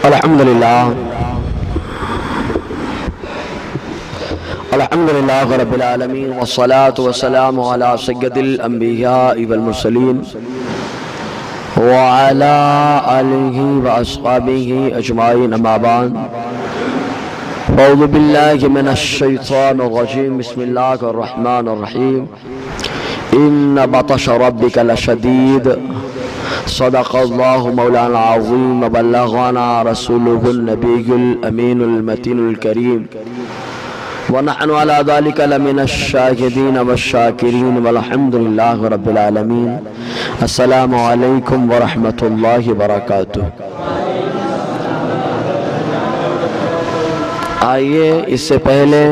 الحمدللہ رب العالمین والصلاة والسلام علی سید الانبیاء والمرسلین وعلی آلہ واصحابہ اجمعین اما بعد اعوذ باللہ من الشیطان الرجیم بسم اللہ الرحمن الرحیم ان بطش ربک لشدید صدق اللہ مولانا العظیم وبلغنا رسولہ النبی الامین المتین الکریم ونحن على ذلك لمن الشاهدين والشاكرين والحمد لله رب العالمين السلام علیکم ورحمۃ اللہ وبرکاتہ۔ آئیے اس سے پہلے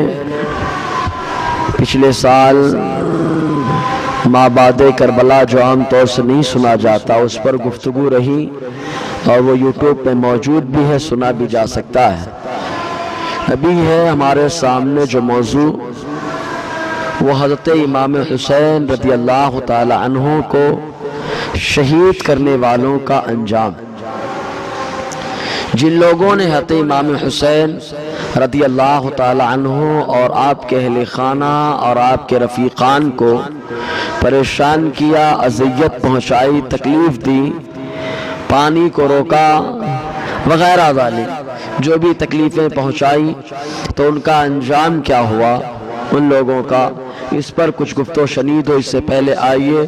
پچھلے سال مابعد کربلا جو عام طور سے نہیں سنا جاتا اس پر گفتگو رہی اور وہ یوٹیوب پہ موجود بھی ہے، سنا بھی جا سکتا ہے۔ ابھی ہے ہمارے سامنے جو موضوع وہ حضرت امام حسین رضی اللہ تعالی عنہ کو شہید کرنے والوں کا انجام۔ جن لوگوں نے حضرت امام حسین رضی اللہ تعالی عنہ اور آپ کے اہل خانہ اور آپ کے رفیقان کو پریشان کیا، اذیت پہنچائی، تکلیف دی، پانی کو روکا وغیرہ ذالک جو بھی تکلیفیں پہنچائی، تو ان کا انجام کیا ہوا ان لوگوں کا، اس پر کچھ گفت و شنید ہو۔ اس سے پہلے آئیے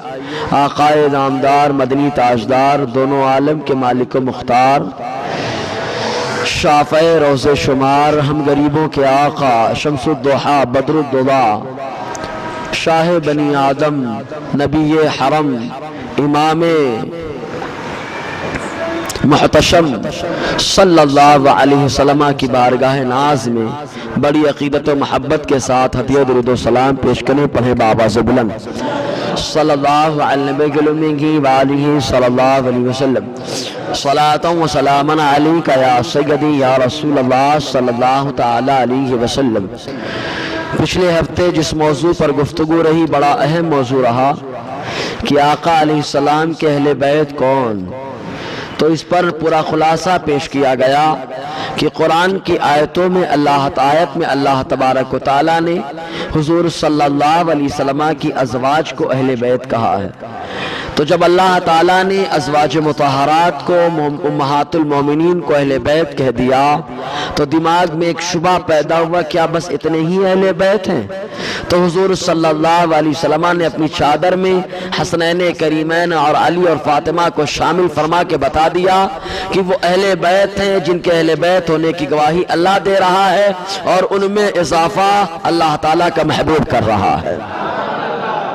آقائے نامدار مدنی تاجدار دونوں عالم کے مالک و مختار، شافع روز شمار، ہم غریبوں کے آقا، شمس الضحیٰ بدر الضباء، شاہ بنی آدم، نبی حرم، امام محتشم صلی اللہ علیہ وسلم کی بارگاہ ناز میں بڑی عقیدت و محبت کے ساتھ ہدیہ درود و سلام پیش کریں، پڑھیں بآواز بلند صلی اللہ علیہ وآلہ صلی اللہ علیہ وسلم صلاۃ و سلام علیک یا سیدی یا رسول اللہ صلی اللہ تعالی علیہ وسلم۔ پچھلے ہفتے جس موضوع پر گفتگو رہی بڑا اہم موضوع رہا کہ آقا علیہ السلام کے اہل بیت کون، تو اس پر پورا خلاصہ پیش کیا گیا کہ قرآن کی آیتوں میں اللہ تبارک و تعالیٰ نے حضور صلی اللہ علیہ وسلم کی ازواج کو اہل بیت کہا ہے۔ تو جب اللہ تعالیٰ نے ازواج مطہرات کو امہات المومنین کو اہل بیت کہہ دیا تو دماغ میں ایک شبہ پیدا ہوا، کیا بس اتنے ہی اہل بیت ہیں؟ تو حضور صلی اللہ علیہ وسلم نے اپنی چادر میں حسنین کریمین اور علی اور فاطمہ کو شامل فرما کے بتا دیا کہ وہ اہل بیت ہیں جن کے اہل بیت ہونے کی گواہی اللہ دے رہا ہے اور ان میں اضافہ اللہ تعالیٰ کا محبوب کر رہا ہے۔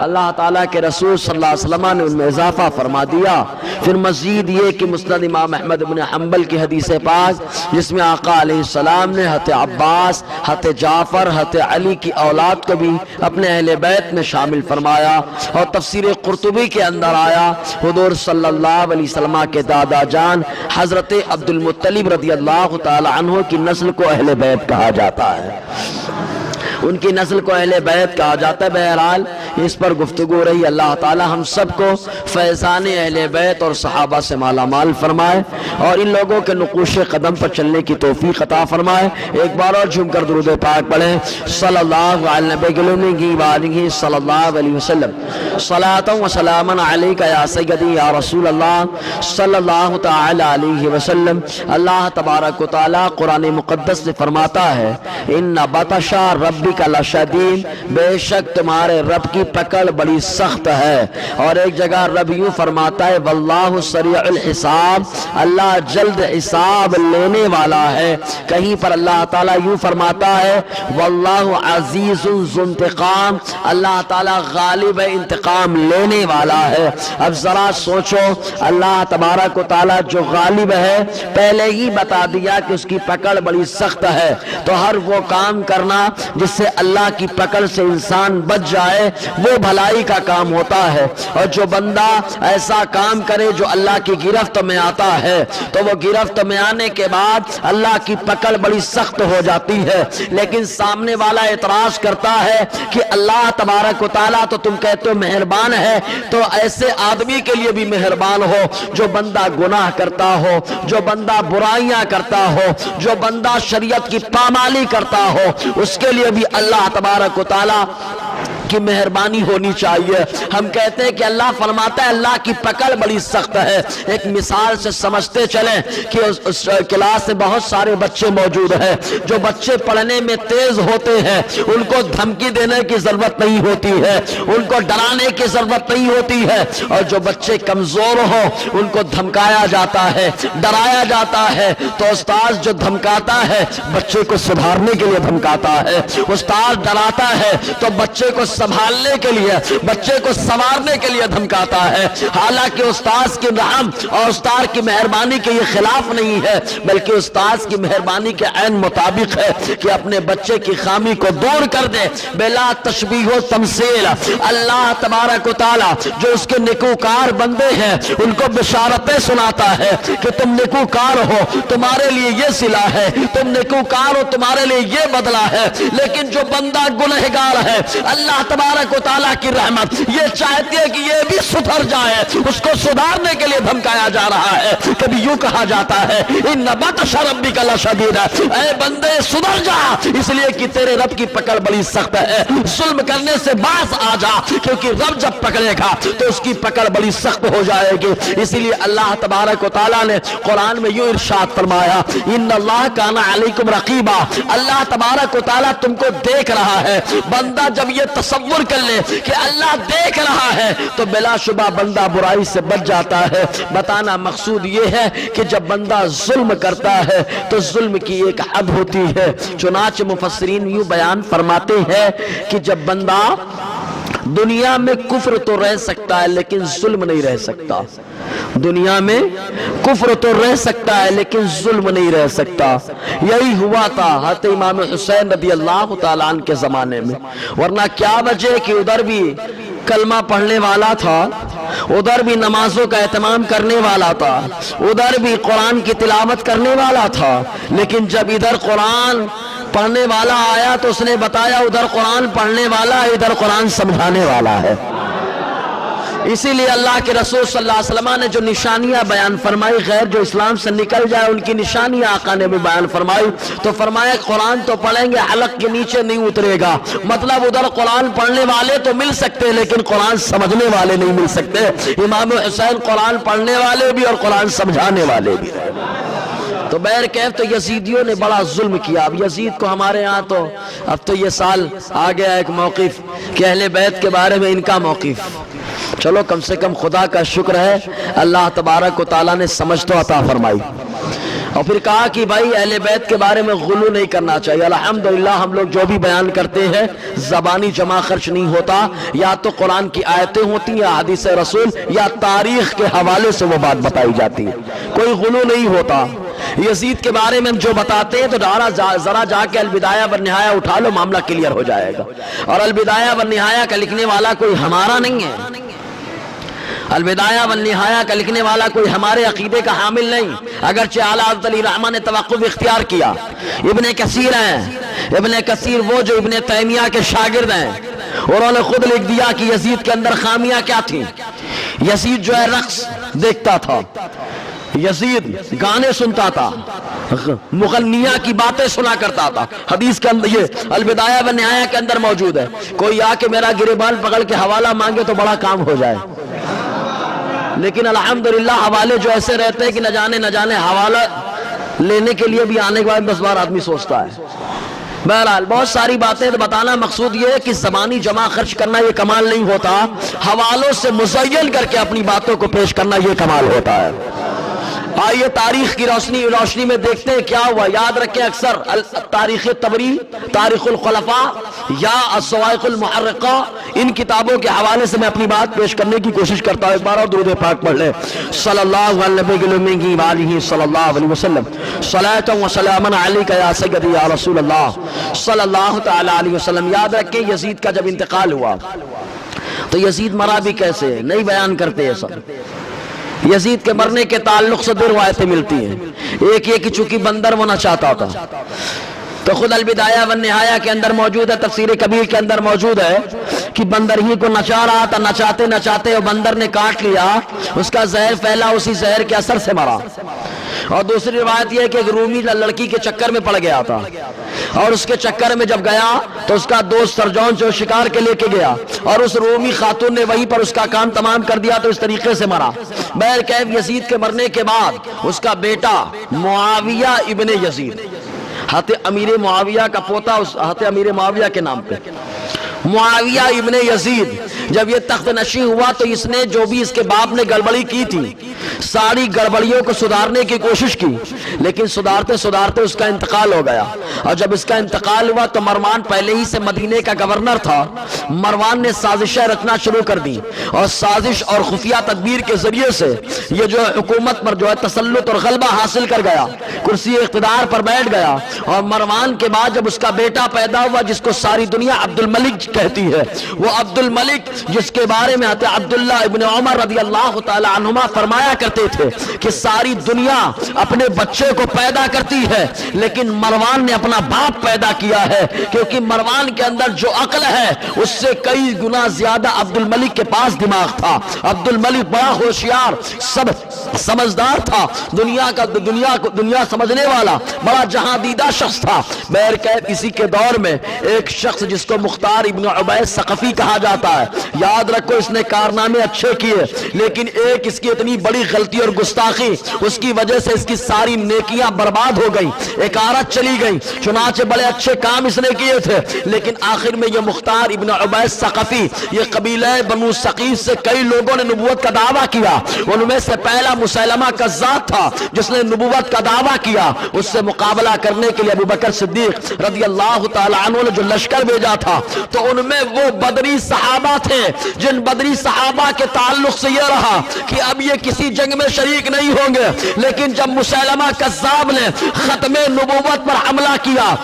اللہ تعالیٰ کے رسول صلی اللہ علیہ وسلم نے ان میں اضافہ فرما دیا۔ پھر مزید یہ کہ مسند امام احمد بن حنبل کی حدیث پاک جس میں آقا علیہ السلام نے حضرت عباس، حضرت جعفر، حضرت علی کی اولاد کو بھی اپنے اہل بیت میں شامل فرمایا، اور تفسیر قرطبی کے اندر آیا حضور صلی اللہ علیہ وسلم کے دادا جان حضرت عبد المطلب رضی اللہ تعالی عنہ کی نسل کو اہل بیت کہا جاتا ہے، ان کی نسل کو اہل بیت کہا جاتا ہے۔ بہرحال اس پر گفتگو رہی۔ اللہ تعالی ہم سب کو فیضان اہل بیت اور صحابہ سے مالا مال فرمائے اور ان لوگوں کے نقوش قدم پر چلنے کی توفیق عطا فرمائے۔ ایک بار اور جھوم کر درود پاک پڑھیں صلی اللہ علیہ صلی اللہ علیہ وسلم صلاۃ و سلام علیک یا سیدی یا رسول اللہ صلی اللہ تعالی علیہ وسلم۔ اللہ تبارک و تعالی قرآن مقدس سے فرماتا ہے ان بطش ربک لشدید، بے شک تمہارے رب کی پکڑ بڑی سخت ہے۔ اور ایک جگہ رب یوں فرماتا ہے واللہ سریع الحساب، اللہ جلد حساب لینے والا ہے۔ کہیں پر اللہ تعالیٰ یوں فرماتا ہے واللہ عزیز ذو انتقام، اللہ تعالیٰ غالب انتقام لینے والا ہے۔ اب ذرا سوچو، اللہ تبارک و تعالیٰ جو غالب ہے پہلے ہی بتا دیا کہ اس کی پکڑ بڑی سخت ہے، تو ہر وہ کام کرنا جس سے اللہ کی پکڑ سے انسان بچ جائے وہ بھلائی کا کام ہوتا ہے۔ اور جو بندہ ایسا کام کرے جو اللہ کی گرفت میں آتا ہے تو وہ گرفت میں آنے کے بعد اللہ کی پکڑ بڑی سخت ہو جاتی ہے۔ لیکن سامنے والا اعتراض کرتا ہے کہ اللہ تبارک و تعالیٰ تو تم کہتے ہو مہربان ہے، تو ایسے آدمی کے لیے بھی مہربان ہو جو بندہ گناہ کرتا ہو، جو بندہ برائیاں کرتا ہو، جو بندہ شریعت کی پامالی کرتا ہو، اس کے لیے بھی اللہ تبارک و تعالیٰ کی مہربانی ہونی چاہیے۔ ہم کہتے ہیں کہ اللہ فرماتا ہے اللہ کی پکڑ بڑی سخت ہے۔ ایک مثال سے سمجھتے چلیں کہ اس کلاس میں بہت سارے بچے موجود ہیں، جو بچے پڑھنے میں تیز ہوتے ہیں ان کو دھمکی دینے کی ضرورت نہیں ہوتی ہے، ان کو ڈرانے کی ضرورت نہیں ہوتی ہے، اور جو بچے کمزور ہو ان کو دھمکایا جاتا ہے، ڈرایا جاتا ہے۔ تو استاد جو دھمکاتا ہے بچے کو سدھارنے کے لیے دھمکاتا ہے، استاد ڈراتا ہے تو بچے کو سنبھالنے کے لیے، بچے کو سنوارنے کے لیے دھمکاتا ہے۔ حالانکہ استاد کی رحم اور استاد کی مہربانی کے یہ خلاف نہیں ہے، بلکہ استاد کی مہربانی کے عین مطابق ہے کہ اپنے بچے کی خامی کو دور کر دے بلا تشبیہ و تمثیل۔ اللہ تبارک و تعالی جو اس کے نیکوکار بندے ہیں ان کو بشارتیں سناتا ہے کہ تم نیکوکار ہو، تمہارے لیے یہ صلہ ہے، تم نیکوکار ہو، تمہارے لیے یہ بدلہ ہے۔ لیکن جو بندہ گنہگار ہے اللہ تبارک و تعالیٰ کی رحمت یہ چاہتی ہے کہ یہ بھی سدھر جائے، اس کو سدھارنے کے لیے دھمکایا جا رہا ہے۔ کبھی یوں کہا جاتا ہے ان بطش ربک لشدید، اے بندے سدھر جا، اس لیے کہ تیرے رب کی پکڑ بڑی سخت ہے، ظلم کرنے سے باز آ جا، کیونکہ رب جب پکڑے گا تو اس کی پکڑ بڑی سخت ہو جائے گی۔ اسی لیے اللہ تبارک و تعالیٰ نے قرآن میں یوں ارشاد فرمایا ان اللہ کان علیکم رقیبا، اللہ تبارک و تعالیٰ تم کو دیکھ رہا ہے۔ بندہ جب یہ تصور کر لے کہ اللہ دیکھ رہا ہے تو بلا شبہ بندہ برائی سے بچ جاتا ہے۔ بتانا مقصود یہ ہے کہ جب بندہ ظلم کرتا ہے تو ظلم کی ایک حد ہوتی ہے۔ چنانچہ مفسرین یوں بیان فرماتے ہیں کہ جب بندہ دنیا میں کفر تو رہ سکتا ہے لیکن ظلم نہیں رہ سکتا، دنیا میں کفر تو رہ سکتا ہے لیکن ظلم نہیں رہ سکتا۔ یہی ہوا تھا حضرت امام حسین رضی اللہ تعالیٰ عنہ کے زمانے میں، ورنہ کیا وجہ کہ ادھر بھی کلمہ پڑھنے والا تھا، ادھر بھی نمازوں کا اہتمام کرنے والا تھا، ادھر بھی قرآن کی تلاوت کرنے والا تھا، لیکن جب ادھر قرآن پڑھنے والا آیا تو اس نے بتایا ادھر قرآن پڑھنے والا ہے، ادھر قرآن سمجھانے والا ہے۔ اسی لیے اللہ کے رسول صلی اللہ علیہ وسلم نے جو نشانیاں بیان فرمائی، غیر جو اسلام سے نکل جائے ان کی نشانیاں آقا نے بھی بیان فرمائی، تو فرمایا قرآن تو پڑھیں گے حلق کے نیچے نہیں اترے گا، مطلب ادھر قرآن پڑھنے والے تو مل سکتے لیکن قرآن سمجھنے والے نہیں مل سکتے۔ امام حسین قرآن پڑھنے والے بھی اور قرآن سمجھانے والے بھی۔ تو بہرکیف تو یزیدیوں نے بڑا ظلم کیا۔ اب یزید کو ہمارے ہاں تو اب تو یہ سال آ گیا ایک موقف کہ اہل بیت کے بارے میں ان کا موقف، چلو کم سے کم خدا کا شکر ہے اللہ تبارک و تعالیٰ نے سمجھ تو عطا فرمائی، اور پھر کہا کہ بھائی اہل بیت کے بارے میں غلو نہیں کرنا چاہیے۔ الحمدللہ ہم لوگ جو بھی بیان کرتے ہیں زبانی جمع خرچ نہیں ہوتا، یا تو قرآن کی آیتیں ہوتی ہیں یا حدیث رسول یا تاریخ کے حوالے سے وہ بات بتائی جاتی ہے، کوئی غلو نہیں ہوتا۔ یزید کے بارے میں ہم جو بتاتے ہیں تو ذرا جا کے البدایہ والنہایہ اٹھا لو، معاملہ کلیئر ہو جائے گا۔ اور البدایہ والنہایہ کا لکھنے والا کوئی ہمارا نہیں ہے، البدایہ والنہایہ کا لکھنے والا کوئی ہمارے عقیدے کا حامل نہیں، اگرچہ اعلیٰ حضرت علی رحمہ نے توقف اختیار کیا۔ ابن کثیر ہیں، ابن کثیر وہ جو ابن تیمیہ کے شاگرد ہیں، انہوں نے خود لکھ دیا کہ یزید کے اندر خامیاں کیا تھیں۔ یزید جو ہے رقص دیکھتا تھا، یزید گانے سنتا تھا، مغنیہ کی باتیں سنا کرتا تھا۔ حدیث کے اندر یہ البدایہ والنہایہ کے اندر موجود ہے، کوئی آ کے میرا گریبان پکڑ کے حوالہ مانگے تو بڑا کام ہو جائے، لیکن الحمدللہ حوالے جو ایسے رہتے ہیں کہ نہ جانے حوالہ لینے کے لیے بھی آنے کے بعد 10 بار آدمی سوچتا ہے۔ بہرحال بہت ساری باتیں بتانا مقصود یہ ہے کہ زبانی جمع خرچ کرنا یہ کمال نہیں ہوتا، حوالوں سے مزین کر کے اپنی باتوں کو پیش کرنا یہ کمال ہوتا ہے۔ آئیے تاریخ کی روشنی میں دیکھتے ہیں کیا ہوا۔ یاد رکھیں اکثر تاریخ طبری، تاریخ الخلفاء یا الصواعق المحرقہ، ان کتابوں کے حوالے سے میں اپنی بات پیش کرنے کی کوشش کرتا ہوں۔ ایک بار اور درود پاک پڑھ لیں، صلی اللہ علیہ صلی اللہ علیہ وسلم، صلاۃ و سلام علیک یا سیدی یا رسول اللہ صلی اللہ تعالی علیہ وسلم۔ یاد رکھیں یزید کا جب انتقال ہوا تو یزید مرا بھی کیسے نہیں بیان کرتے یہ سب. یزید کے مرنے کے تعلق سے دو روایتیں ملتی ہیں. ایک یہ کہ چونکہ بندر وہ نہ چاہتا تھا، تو خود البدایہ والنہایہ کے اندر موجود ہے، تفسیر کبیر کے اندر موجود ہے کہ بندر ہی کو نچا رہا تھا، نچاتے نچاتے وہ بندر نے کاٹ لیا، اس کا زہر پھیلا، اسی زہر کے اثر سے مرا. اور دوسری روایت یہ ہے کہ ایک رومی لڑکی کے چکر میں پڑ گیا تھا، اور اس کے چکر میں جب گیا تو اس کا دوست سرجون جو شکار کے لے کے گیا، اور اس رومی خاتون نے وہیں پر اس کا کام تمام کر دیا، تو اس طریقے سے مرا. بہرکیف یزید کے مرنے کے بعد اس کا بیٹا معاویہ ابن یزید، حضرت امیر معاویہ کا پوتا حضرت امیر معاویہ کے نام پہ معاویہ ابن یزید، جب یہ تخت نشین ہوا تو اس نے جو بھی اس کے باپ نے گڑبڑی کی تھی ساری گڑبڑیوں کو سدھارنے کی کوشش کی، لیکن سدھارتے سدھارتے اس کا انتقال ہو گیا. اور جب اس کا انتقال ہوا تو مروان پہلے ہی سے مدینے کا گورنر تھا. مروان نے سازشیں رچنا شروع کر دی، اور سازش اور خفیہ تدبیر کے ذریعے سے یہ جو حکومت پر جو ہے تسلط اور غلبہ حاصل کر گیا، کرسی اقتدار پر بیٹھ گیا. اور مروان کے بعد جب اس کا بیٹا پیدا ہوا جس کو ساری دنیا عبد الملک کہتی ہے، وہ عبد الملک جس کے بارے میں حضرت عبداللہ ابن عمر رضی اللہ تعالی عنہما فرمایا کرتے تھے کہ ساری دنیا اپنے بچے کو پیدا کرتی ہے لیکن مروان نے اپنا باپ پیدا کیا ہے، کیونکہ مروان کے اندر جو عقل ہے اس سے کئی گنا زیادہ عبد الملک کے پاس دماغ تھا. عبد الملک بڑا ہوشیار سمجھدار تھا، دنیا سمجھنے والا بڑا جہاں دیدہ شخص تھا. بہرکیف اسی کے دور میں ایک شخص جس کو مختار ابن عبید ثقفی کہا جاتا ہے، یاد رکھو اس نے کارنامے اچھے کیے لیکن ایک اس کی اتنی بڑی غلطی اور گستاخی، اس کی وجہ سے اس کی ساری نیکیاں برباد ہو گئیں، اکارت چلی گئیں. چنانچہ بڑے اچھے کام اس نے کیے تھے لیکن آخر میں یہ مختار ابن عبید ثقفی یہ قبیلہ بنو ثقیف سے کئی لوگوں نے نبوت کا دعویٰ کیا. ان میں سے پہلا مسیلمہ کذاب تھا جس نے نبوت کا دعویٰ کیا. اس سے مقابلہ کرنے کے لیے ابو بکر صدیق رضی اللہ تعالی عنہ نے جو لشکر بھیجا تھا تو ان میں وہ بدری صحابہ تھے جن بدری صحابہ کے تعلق سے یہ رہا کہ اب یہ کسی جنگ میں شریک نہیں ہوں گے. لیکن جب مسیلمہ کذاب نے ختم نبوت پر حملہ کیا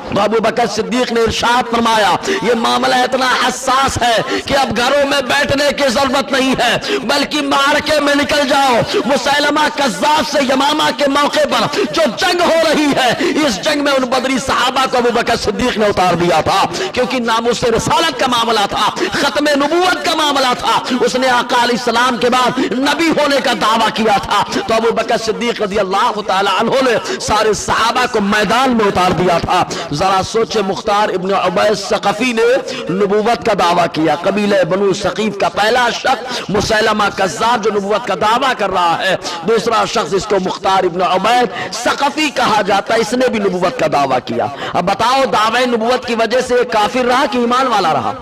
تو ابو بکر صدیق نے ارشاد فرمایا یہ معاملہ اتنا حساس ہے کہ اب گھروں میں بیٹھنے کی ضرورت نہیں ہے بلکہ معرکے میں نکل جاؤ. مسیلمہ کذاب سے یمامہ کے موقع پر جو جنگ ہو رہی ہے اس جنگ میں ان بدری صحابہ کو ابو بکر صدیق نے اتار دیا تھا کیونکہ ناموس رسالت کا معاملہ تھا، ختم نبوت کا معاملہ تھا. اس نے آقا علیہ السلام کے بعد نبی ہونے کا دعویٰ کیا تھا تو ابو بکر صدیق رضی اللہ تعالی عنہ نے سارے صحابہ کو میدان میں اتار دیا تھا. ذرا سوچے مختار ابن عبید ثقفی نے نبوت کا دعویٰ کیا، قبیلہ بنو ثقیف کا پہلا شخص مسیلمہ کذاب جو نبوت کا دعویٰ کر رہا ہے، دوسرا شخص اس کو مختار ابن عبید ثقفی کہا جاتا ہے، اس نے بھی نبوت کا دعویٰ کیا. اب بتاؤ دعوی نبوت کی وجہ سے کافر رہا کہ ایمان والا رہا؟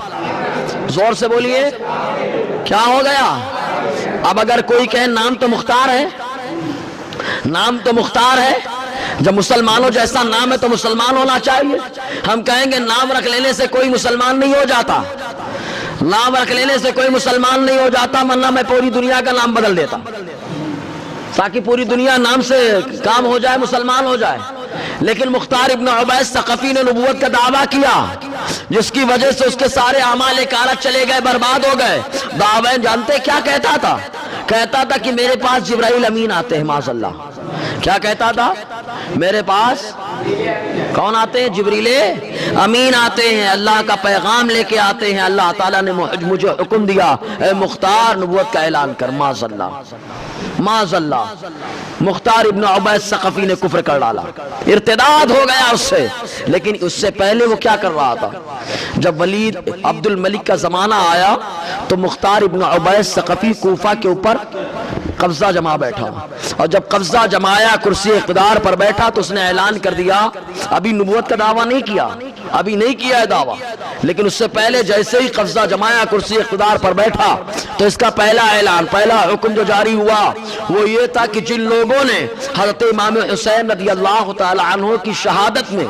زور سے بولیے کیا ہو گیا؟ اب اگر کوئی کہے نام تو مختار ہے، نام تو مختار ہے، جب مسلمانوں جیسا نام ہے تو مسلمان ہونا چاہیے. ہم کہیں گے نام رکھ لینے سے کوئی مسلمان نہیں ہو جاتا، نام رکھ لینے سے کوئی مسلمان نہیں ہو جاتا، ورنہ میں پوری دنیا کا نام بدل دیتا تاکہ پوری دنیا نام سے کام ہو جائے، مسلمان ہو جائے. لیکن مختار ابن عبید ثقفی نے نبوت کا دعویٰ کیا جس کی وجہ سے اس کے سارے اعمال کارت چلے گئے، برباد ہو گئے. دعوی جانتے کیا کہتا تھا؟ کہتا تھا کہ میرے پاس جبرائیل امین آتے ہیں. معاذ اللہ، کیا کہتا تھا؟ میرے پاس کون آتے ہیں؟ جبریل امین آتے ہیں، اللہ کا پیغام لے کے آتے ہیں. اللہ تعالیٰ نے مجھے حکم دیا اے مختار نبوت کا اعلان کر. معاذ اللہ، معاذ اللہ. مختار ابن عبید ثقفی نے کفر کر ڈالا، ارتداد ہو گیا اس سے. لیکن اس سے پہلے وہ کیا کر رہا تھا؟ جب ولید عبد الملک کا زمانہ آیا تو مختار ابن عبید ثقفی کوفہ کے اوپر قبضہ جما بیٹھا، اور جب قبضہ جمایا کرسی اقتدار پر بیٹھا تو اس نے اعلان کر دیا، ابھی نبوت کا دعویٰ نہیں کیا، ابھی نہیں کیا ہے دعویٰ، لیکن اس سے پہلے جیسے ہی قبضہ جمایا کرسی اقتدار پر بیٹھا تو اس کا پہلا اعلان، پہلا حکم جو جاری ہوا وہ یہ تھا کہ جن لوگوں نے حضرت امام حسین رضی اللہ تعالی عنہ کی شہادت میں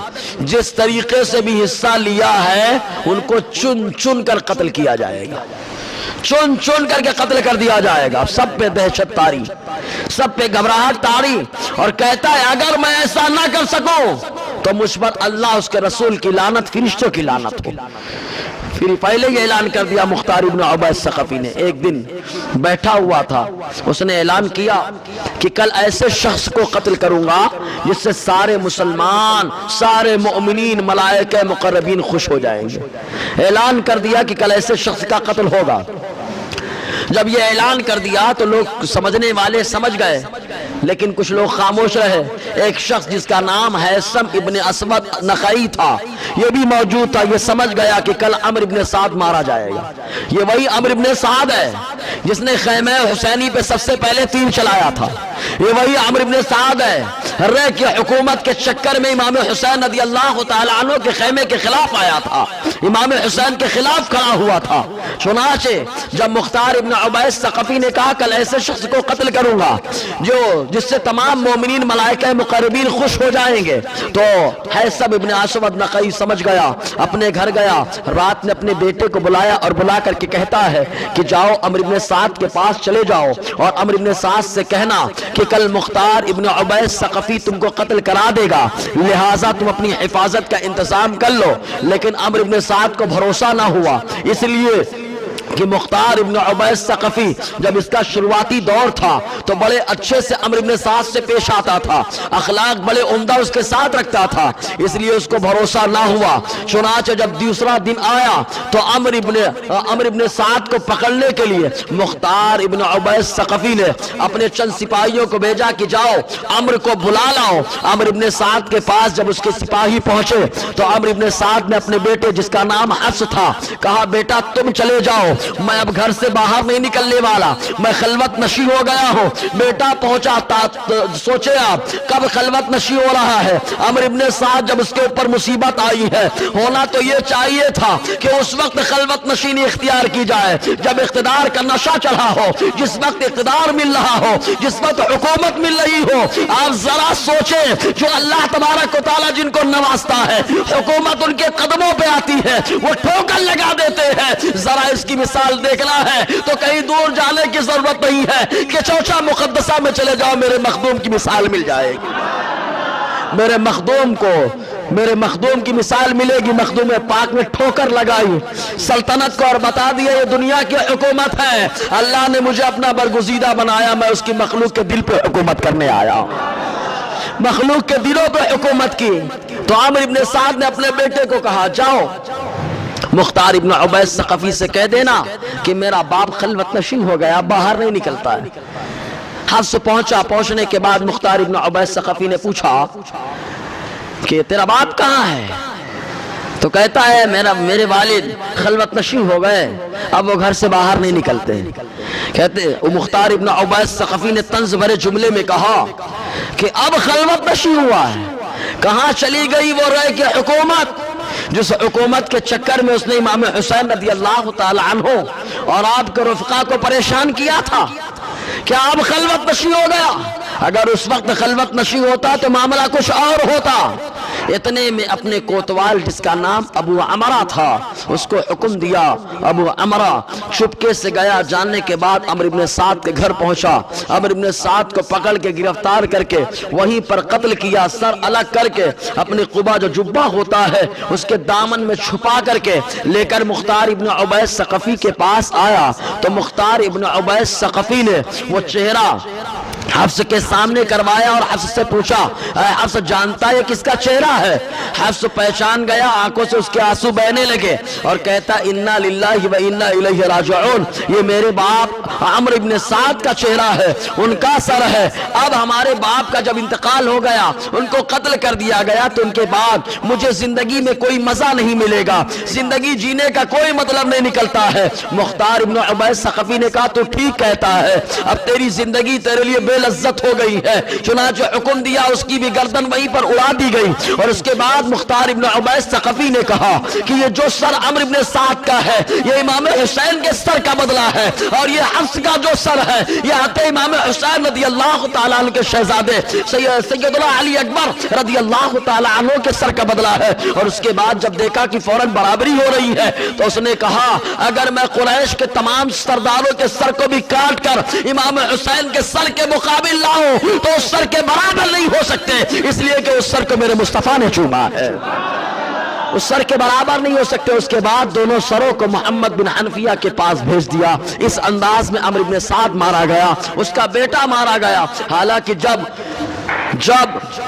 جس طریقے سے بھی حصہ لیا ہے ان کو چن چن کر قتل کیا جائے گا، چن چن کر کے قتل کر دیا جائے گا. سب پہ دہشت تاری، سب پہ گھبراہٹ تاری، اور کہتا ہے اگر میں ایسا نہ کر سکوں تو مجھ پر اللہ، اس کے رسول کی لعنت، فرشتوں کی لعنت ہو. پھر پہلے ہی اعلان کر دیا مختار ابن عبیس ثقفی نے. ایک دن بیٹھا ہوا تھا, اس نے اعلان کیا کہ کل ایسے شخص کو قتل کروں گا جس سے سارے مسلمان, سارے مؤمنین, ملائکہ مقربین خوش ہو جائیں گے. اعلان کر دیا کہ کل ایسے شخص کا قتل ہوگا. جب یہ اعلان کر دیا تو لوگ سمجھنے والے سمجھ گئے, لیکن کچھ لوگ خاموش رہے. ایک شخص جس کا نام حیثم ابن اسود نخعی تھا, یہ بھی موجود تھا. یہ سمجھ گیا کہ کل عمرو ابن سعد مارا جائے گا. یہ وہی عمرو ابن سعد ہے جس نے خیمہ حسینی پہ سب سے پہلے تیر چلایا تھا. یہ وہی عمرو ابن سعد ہے رے کی حکومت کے چکر میں امام حسین رضی اللہ تعالیٰ عنہ کے خیمے کے خلاف آیا تھا, امام حسین کے خلاف کھڑا ہوا تھا. چنانچہ جب مختار ابن عبیس ثقفی نے کہا کل ایسے شخص کو قتل کروں گا جس سے تمام مومنین ملائکہ مقربین خوش ہو جائیں گے, تو حیثم ابن اسود نخعی سمجھ گیا, اپنے گھر گیا. رات نے اپنے بیٹے کو بلایا اور بلا کر کے کہتا ہے کہ جاؤ عمرو ابن سعد کے پاس چلے جاؤ اور عمرو ابن سعد سے کہنا کہ کل مختار ابن عبیس ثقفی تم کو قتل کرا دے گا, لہٰذا تم اپنی حفاظت کا انتظام کر لو. لیکن عمرو ابن سعد کو بھروسہ نہ ہوا, اس لیے کہ مختار ابن عبیس ثقفی جب اس کا شروعاتی دور تھا تو بڑے اچھے سے عمرو ابن سعد سے پیش آتا تھا, اخلاق بڑے عمدہ اس کے ساتھ رکھتا تھا, اس لیے اس کو بھروسہ نہ ہوا. چنانچہ جب دوسرا دن آیا تو عمرو ابن سعد کو پکڑنے کے لیے مختار ابن عبیس ثقفی نے اپنے چند سپاہیوں کو بھیجا کہ جاؤ عمرو کو بلا لاؤ. عمرو ابن سعد کے پاس جب اس کے سپاہی پہنچے تو عمرو ابن سعد نے اپنے بیٹے جس کا نام حفص تھا کہا بیٹا تم چلے جاؤ, میں اب گھر سے باہر نہیں نکلنے والا, میں خلوت نشی ہو گیا ہوں. بیٹا پہنچا, سوچے آپ کب خلوت نشی ہو رہا ہے. عمرو ابن سعد جب اس کے اوپر مصیبت آئی ہے, ہونا تو یہ چاہیے تھا کہ اس وقت خلوت نشینی اختیار کی جائے جب اقتدار کا نشہ چڑھا ہو, جس وقت اقتدار مل رہا ہو, جس وقت حکومت مل رہی ہو. آپ ذرا سوچیں, جو اللہ تبارک و تعالیٰ جن کو نوازتا ہے حکومت ان کے قدموں پہ آتی ہے, وہ ٹھوکر لگا دیتے ہیں. ذرا اس کی مثال دیکھنا ہے تو کہیں دور جانے کی ضرورت نہیں ہے کہ چوچا مقدسہ میں چلے جاؤ, میرے مخدوم کی مثال مل جائے گی. میرے مخدوم کی مثال ملے گی. مخدوم پاک نے ٹھوکر لگائی سلطنت کو اور بتا دیا یہ دنیا کی حکومت ہے, اللہ نے مجھے اپنا برگزیدہ بنایا, میں اس کی مخلوق کے دل پہ حکومت کرنے آیا, مخلوق کے دلوں پہ حکومت کی. تو عمرو ابن سعد نے اپنے بیٹے کو کہا جاؤ مختار ابن عبیس ثقفی سے کہہ دینا کہ میرا باپ خلوت نشین ہو گیا, باہر نہیں نکلتا ہے. حفص پہنچا, پہنچنے کے بعد مختار ابن عبیس ثقفی نے پوچھا کہ تیرا باپ کہاں ہے؟ تو کہتا ہے میرے والد خلوت نشین ہو گئے, اب وہ گھر سے باہر نہیں نکلتے. کہتے مختار ابن عبیس ثقفی نے طنز بھرے جملے میں کہا کہ اب خلوت نشین ہوا ہے, کہاں چلی گئی وہ رے کی حکومت جس حکومت کے چکر میں اس نے امام حسین رضی اللہ تعالی عنہ اور آپ کے رفقا کو پریشان کیا تھا. کیا اب خلوت نشی ہو گیا؟ اگر اس وقت خلوت نشی ہوتا تو معاملہ کچھ اور ہوتا. اتنے میں اپنے کوتوال جس کا نام ابو عمرہ تھا اس کو حکم دیا. ابو عمرہ چپکے سے گیا, جاننے کے بعد عمرو ابن سعد کے گھر پہنچا. عمرو ابن سعد کو پکڑ کے گرفتار کر کے وہیں پر قتل کیا, سر الگ کر کے اپنی قبا جو جبہ ہوتا ہے اس کے دامن میں چھپا کر کے لے کر مختار ابن عبیس ثقفی کے پاس آیا. تو مختار ابن عبیس ثقفی نے وہ چہرہ حفص کے سامنے کروایا اور حفص سے پوچھا حفص جانتا ہے کس کا چہرہ ہے؟ حفص پہچان گیا, آنکھوں سے اس کے آنسو بہنے لگے اور کہتا انا للہ و انا الیہ راجعون, یہ میرے باپ عمرو ابن سعد کا چہرہ ہے, ان کا سر ہے. اب ہمارے باپ کا جب انتقال ہو گیا, ان کو قتل کر دیا گیا, تو ان کے بعد مجھے زندگی میں کوئی مزہ نہیں ملے گا, زندگی جینے کا کوئی مطلب نہیں نکلتا ہے. مختار ابن عبیس ثقفی نے کہا تو ٹھیک کہتا ہے, اب تیری زندگی تیرے لیے بے لذت ہو گئی ہے. چنانچہ حکم دیا, اس کی بھی گردن وہیں پر اڑا دی گئی. اور اس کے بعد مختار ابن عبیس ثقفی نے کہا کہ یہ جو سر عمرو ابن سعد کا ہے یہ امام حسین کے سر کا بدلہ ہے, اور یہ حفص کا جو سر ہے یہ حضرت امام حسین رضی اللہ تعالیٰ عنہ کے شہزادے سیدنا علی اکبر رضی اللہ تعالیٰ عنہ کے سر کا بدلہ ہے. اور اس کے بعد جب دیکھا کہ فوراً برابری ہو رہی ہے تو اس نے کہا اگر میں قریش کے تمام سرداروں کے سر کو بھی کاٹ کر امام حسین کے سر کے مقابل لاؤں تو اس سر کے برابر نہیں ہو سکتے, اس لیے کہ اس سر کو میرے مصطفیٰ نے چوما ہے. اس سر کے برابر نہیں ہو سکتے. اس کے بعد دونوں سروں کو محمد بن حنفیہ کے پاس بھیج دیا. اس انداز میں عمرو بن سعد مارا گیا, اس کا بیٹا مارا گیا. حالانکہ جب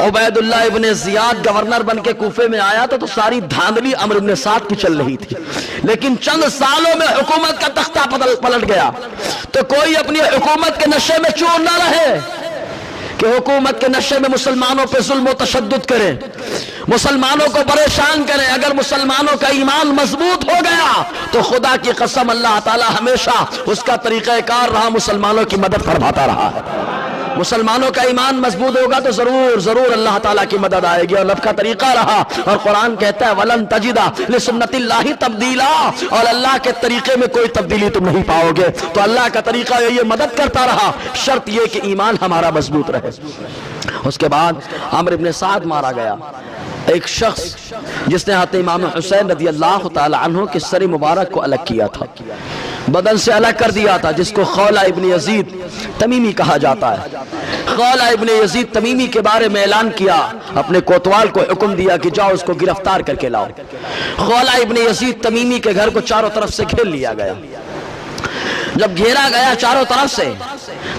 عبید اللہ ابن زیاد گورنر بن کے کوفے میں آیا تو ساری دھاندلی عمرو بن سعد کی چل رہی تھی, لیکن چند سالوں میں حکومت کا تختہ پلٹ گیا. تو کوئی اپنی حکومت کے نشے میں چور نہ رہے کہ حکومت کے نشے میں مسلمانوں پہ ظلم و تشدد کرے, مسلمانوں کو پریشان کرے. اگر مسلمانوں کا ایمان مضبوط ہو گیا تو خدا کی قسم اللہ تعالی ہمیشہ اس کا طریقہ کار رہا, مسلمانوں کی مدد فرماتا رہا ہے. مسلمانوں کا ایمان مضبوط ہوگا تو ضرور اللہ تعالیٰ کی مدد آئے گی, اور رب کا طریقہ رہا. اور قرآن کہتا ہے وَلَن تَجِدَ لِسُنَّتِ اللَّهِ تَبْدِيلًا, اور اللہ کے طریقے میں کوئی تبدیلی تم نہیں پاؤ گے. تو اللہ کا طریقہ یہ مدد کرتا رہا, شرط یہ کہ ایمان ہمارا مضبوط رہے. اس کے بعد عمرو بن سعد مارا گیا. ایک شخص جس نے حضرت امام حسین رضی اللہ تعالی عنہ کے سر مبارک کو الگ کیا تھا, بدن سے الگ کر دیا تھا, جس کو خولہ ابن یزید تمیمی کہا جاتا ہے. خولہ ابن یزید تمیمی کے بارے میں اعلان کیا, اپنے کوتوال کو حکم دیا کہ جاؤ اس کو گرفتار کر کے لاؤ. خولہ ابن یزید تمیمی کے گھر کو چاروں طرف سے گھیر لیا گیا. جب گھیرا گیا چاروں طرف سے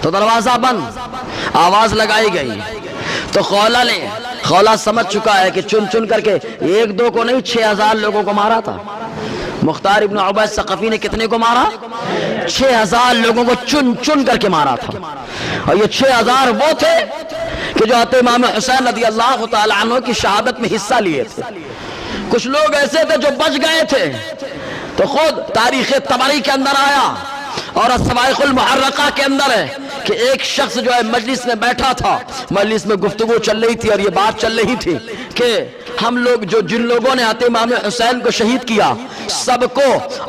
تو دروازہ بند, آواز لگائی گئی. تو خولہ سمجھ چکا ہے کہ چن کر کے ایک دو کو نہیں 6000 لوگوں کو مارا تھا. مختار ابن عبید ثقفی نے کتنے کو مارا؟ 6000 لوگوں کو چن کر کے مارا تھا. اور یہ 6000 وہ تھے کہ جو حضرت امام حسین رضی اللہ تعالی عنہ کی شہادت میں حصہ لیے تھے. کچھ لوگ ایسے تھے جو بچ گئے تھے. تو خود تاریخ طبری کے اندر آیا اور الصواعق المحرقہ کے اندر ہے کہ ایک شخص جو ہے مجلس میں بیٹھا تھا, مجلس میں گفتگو چل رہی تھی اور یہ بات چل رہی تھی کہ ہم لوگ جن لوگوں نے حضرت امام حسین کو شہید کیا, سب کو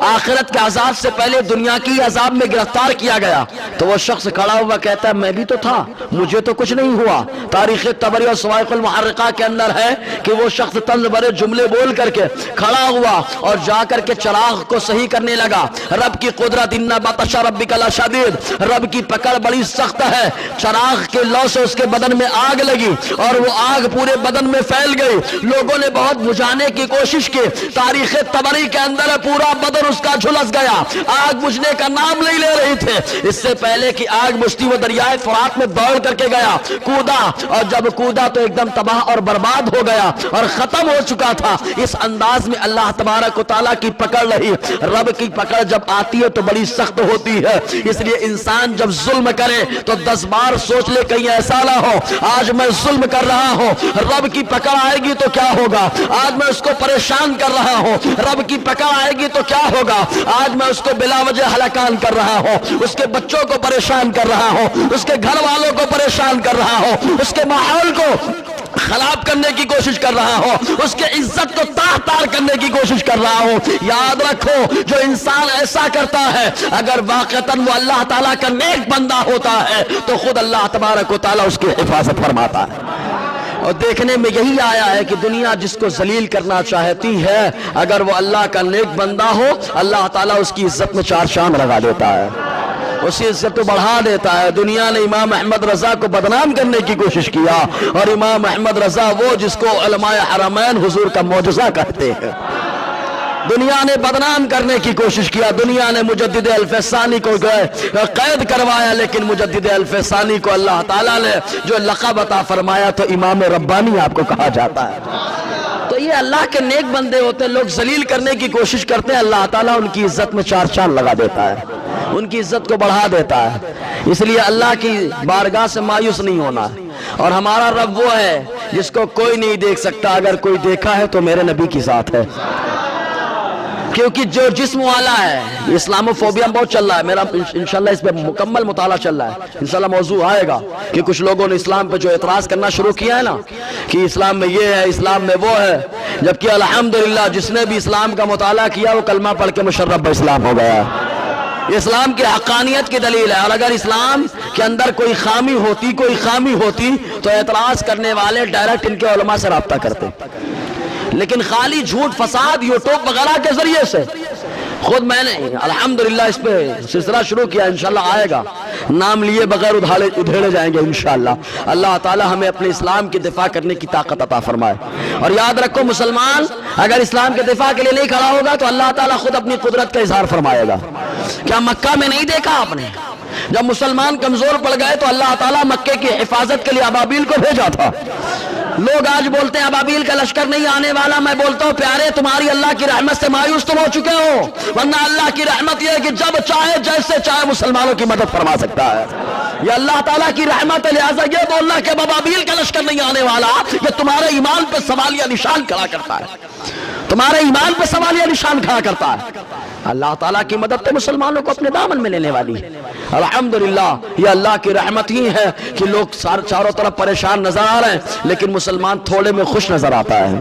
آخرت کے عذاب سے پہلے دنیا کی عذاب میں گرفتار کیا گیا. تو وہ شخص کھڑا ہوا کہتا ہے میں بھی تو تھا, مجھے تو کچھ نہیں ہوا. تاریخ طبری اور صواعق المحرقہ کے اندر ہے کہ وہ شخص طنز بھرے جملے بول کر کے کھڑا ہوا اور جا کر کے چراغ کو صحیح کرنے لگا. رب کی قدرت ان بطش ربک لشدید, رب کی پکڑ بڑی سخت ہے. چراغ کے لو سے اس کے بدن میں آگ لگی اور وہ آگ پورے بدن میں پھیل گئی. لوگوں نے بہت بجھانے کی کوشش کی, تاریخ طبری کے اندر پورا بدن اس کا جھلس گیا. آگ بجھنے کا نام نہیں لے رہی تھے. اس سے پہلے کہ آگ بجھتی وہ دریائے فرات میں دوڑ کر کے گیا, کودا, اور جب کودا تو ایک دم تباہ اور برباد ہو گیا اور ختم ہو چکا تھا. اس انداز میں اللہ تبارک و تعالیٰ کی پکڑ رہی. رب کی پکڑ جب آتی ہے تو بڑی سخت ہوتی ہے. اس لیے انسان جب ظلم کرے تو 10 بار سوچ لے کہیں ایسا نہ ہو آج میں ظلم کر رہا ہوں, رب کی پکڑ آئے گی تو کیا ہوگا. آج میں اس کو پریشان کر رہا ہوں, رب کی پکڑ آئے گی تو کیا ہوگا. آج میں اس کو بلا وجہ ہلاکان کر رہا ہوں, اس کے بچوں کو پریشان کر رہا ہوں, اس کے گھر والوں کو پریشان کر رہا ہوں, اس کے ماحول کو خراب کرنے کی کوشش کر رہا ہوں, اس کے عزت کو تار کرنے کی کوشش کر رہا ہوں. یاد رکھو جو انسان ایسا کرتا ہے اگر واقعتاً وہ اللہ تعالیٰ کا نیک بندہ ہوتا ہے تو خود اللہ تبارک و تعالیٰ اس کی حفاظت فرماتا ہے. اور دیکھنے میں یہی آیا ہے کہ دنیا جس کو ذلیل کرنا چاہتی ہے اگر وہ اللہ کا نیک بندہ ہو اللہ تعالیٰ اس کی عزت میں 4 چاند لگا دیتا ہے, اسی عزت کو بڑھا دیتا ہے. دنیا نے امام احمد رضا کو بدنام کرنے کی کوشش کیا, اور امام احمد رضا وہ جس کو علماء حرمین حضور کا معجزہ کہتے ہیں. دنیا نے بدنام کرنے کی کوشش کیا. دنیا نے مجدد الفسانی کو قید کروایا, لیکن مجدد الفسانی کو اللہ تعالیٰ نے جو لقب عطا فرمایا تو امام ربانی آپ کو کہا جاتا ہے. تو یہ اللہ کے نیک بندے ہوتے ہیں. لوگ ذلیل کرنے کی کوشش کرتے ہیں, اللہ تعالیٰ ان کی عزت میں 4 چاند لگا دیتا ہے, ان کی عزت کو بڑھا دیتا ہے. اس لیے اللہ کی بارگاہ سے مایوس نہیں ہونا ہے. اور ہمارا رب وہ ہے جس کو کوئی نہیں دیکھ سکتا, اگر کوئی دیکھا ہے تو میرے نبی کی ذات ہے. کیونکہ جو جسم والا ہے, اسلاموفوبیا بہت چل رہا ہے. میرا انشاءاللہ اس پہ مکمل مطالعہ چل رہا ہے, انشاءاللہ موضوع آئے گا کہ کچھ لوگوں نے اسلام پہ جو اعتراض کرنا شروع کیا ہے نا کہ اسلام میں یہ ہے, اسلام میں وہ ہے, جبکہ الحمدللہ جس نے بھی اسلام کا مطالعہ کیا وہ کلمہ پڑھ کے مشرف اسلام ہو گیا. اسلام کی حقانیت کی دلیل ہے. اور اگر اسلام کے اندر کوئی خامی ہوتی تو اعتراض کرنے والے ڈائریکٹ ان کے علماء سے رابطہ کرتے, لیکن خالی جھوٹ فساد یوٹیوب وغیرہ کے ذریعے سے خود میں نے الحمدللہ اس پہ سلسلہ شروع کیا، انشاءاللہ آئے گا، نام لیے بغیر ادھیڑے جائیں گے انشاءاللہ۔ اللہ تعالی ہمیں اپنے اسلام کی دفاع کرنے کی طاقت عطا فرمائے۔ اور یاد رکھو مسلمان اگر اسلام کے دفاع کے لیے نہیں کھڑا ہوگا تو اللہ تعالیٰ خود اپنی قدرت کا اظہار فرمائے گا۔ کیا مکہ میں نہیں دیکھا آپ نے؟ جب مسلمان کمزور پڑ گئے تو اللہ تعالیٰ مکے کی حفاظت کے لیے ابابیل کو بھیجا تھا۔ لوگ آج بولتے ہیں ابابیل کا لشکر نہیں آنے والا، میں بولتا ہوں پیارے تمہاری اللہ کی رحمت سے مایوس تم ہو چکے ہو، ورنہ اللہ کی رحمت یہ ہے کہ جب چاہے جیسے چاہے مسلمانوں کی مدد فرما سکتا ہے۔ یہ اللہ تعالیٰ کی رحمت ہے، لہٰذا یہ بولنا کہ ابابیل کا لشکر نہیں آنے والا یہ تمہارے ایمان پہ سوالیہ نشان کھڑا کرتا ہے، تمہارے ایمان پہ سوالیہ نشان کھڑا کرتا ہے۔ اللہ تعالیٰ کی مدد تو مسلمانوں کو اپنے دامن میں لینے والی ہے۔ الحمدللہ یہ اللہ کی رحمت ہی ہے کہ لوگ چاروں طرف پریشان نظر آ رہے ہیں لیکن مسلمان تھوڑے میں خوش نظر آتا ہے۔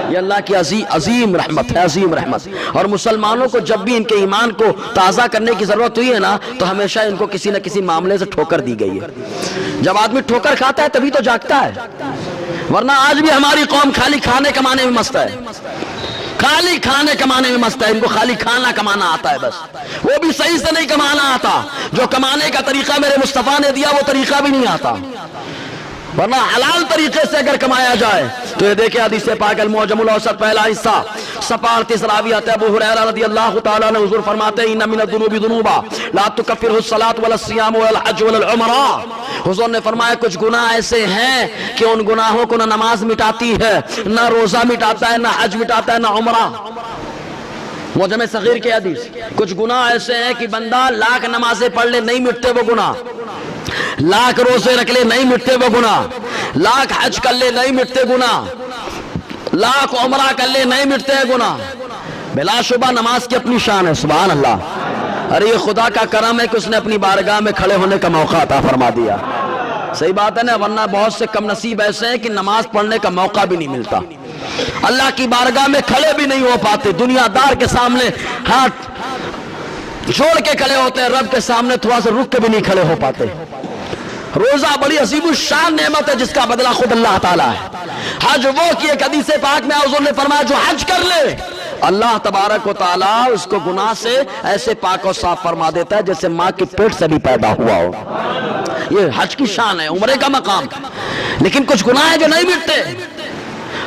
یہ اللہ کی عظیم رحمت ہے، عظیم رحمت۔ اور مسلمانوں کو جب بھی ان کے ایمان کو تازہ کرنے کی ضرورت ہوئی ہے نا تو ہمیشہ ان کو کسی نہ کسی معاملے سے ٹھوکر دی گئی ہے۔ جب آدمی ٹھوکر کھاتا ہے تبھی تو جاگتا ہے، ورنہ آج بھی ہماری قوم خالی کھانے کمانے میں مست ہے، خالی کھانے کمانے میں مست ہے، ان کو خالی کھانا کمانا آتا ہے بس، وہ بھی صحیح سے نہیں کمانا آتا، جو کمانے کا طریقہ میرے مصطفیٰ نے دیا وہ طریقہ بھی نہیں آتا، ورنہ حلال طریقے سے اگر کمایا جائے تو یہ دیکھیں حدیث پاک المعجم الاوسط پہلا حصہ صفحہ 38 راوی آتا ہے ابو ہریرہ رضی اللہ تعالیٰ عنہ حضور فرماتے ہیں ان من الذنوب ذنوبا لا تکفرہ الصلاۃ ولا الصیام ولا الحج ولا العمرہ۔ حضور نے فرمایا کچھ گناہ ایسے ہیں کہ ان گناہوں کو نہ نماز مٹاتی ہے، نہ روزہ مٹاتا ہے، نہ حج مٹاتا ہے، نہ عمرہ۔ معجم صغیر کی حدیث، کچھ گناہ ایسے ہیں کہ بندہ لاکھ نمازیں پڑھ لے نہیں مٹتے وہ گناہ، لاکھ روزے رکھ لے نہیں مٹتے وہ گناہ، لاکھ حج کر لے نہیں مٹتے گناہ، لاکھ عمرہ کر لے نہیں مٹتے گناہ۔ بلا شبہ نماز کی اپنی شان ہے، سبحان اللہ۔ ارے یہ خدا کا کرم ہے کہ اس نے اپنی بارگاہ میں کھڑے ہونے کا موقع عطا فرما دیا۔ صحیح بات ہے نا، ورنہ بہت سے کم نصیب ایسے ہیں کہ نماز پڑھنے کا موقع بھی نہیں ملتا، اللہ کی بارگاہ میں کھڑے بھی نہیں ہو پاتے، دنیا دار کے سامنے ہاتھ جوڑ کے کھڑے ہوتے ہیں، رب کے سامنے تھوڑا سا رک کے بھی نہیں کھڑے ہو پاتے۔ روزہ بڑی عظیم الشان نعمت ہے جس کا بدلہ خود اللہ تعالیٰ ہے۔ حج وہ کی ایک حدیث پاک میں حضور نے فرمایا جو حج کر لے اللہ تبارک و تعالیٰ اس کو گناہ سے ایسے پاک و صاف فرما دیتا ہے جیسے ماں کے پیٹ سے بھی پیدا ہوا ہو۔ یہ حج کی شان ہے، عمرے کا مقام۔ لیکن کچھ گناہ ہیں جو نہیں مٹتے،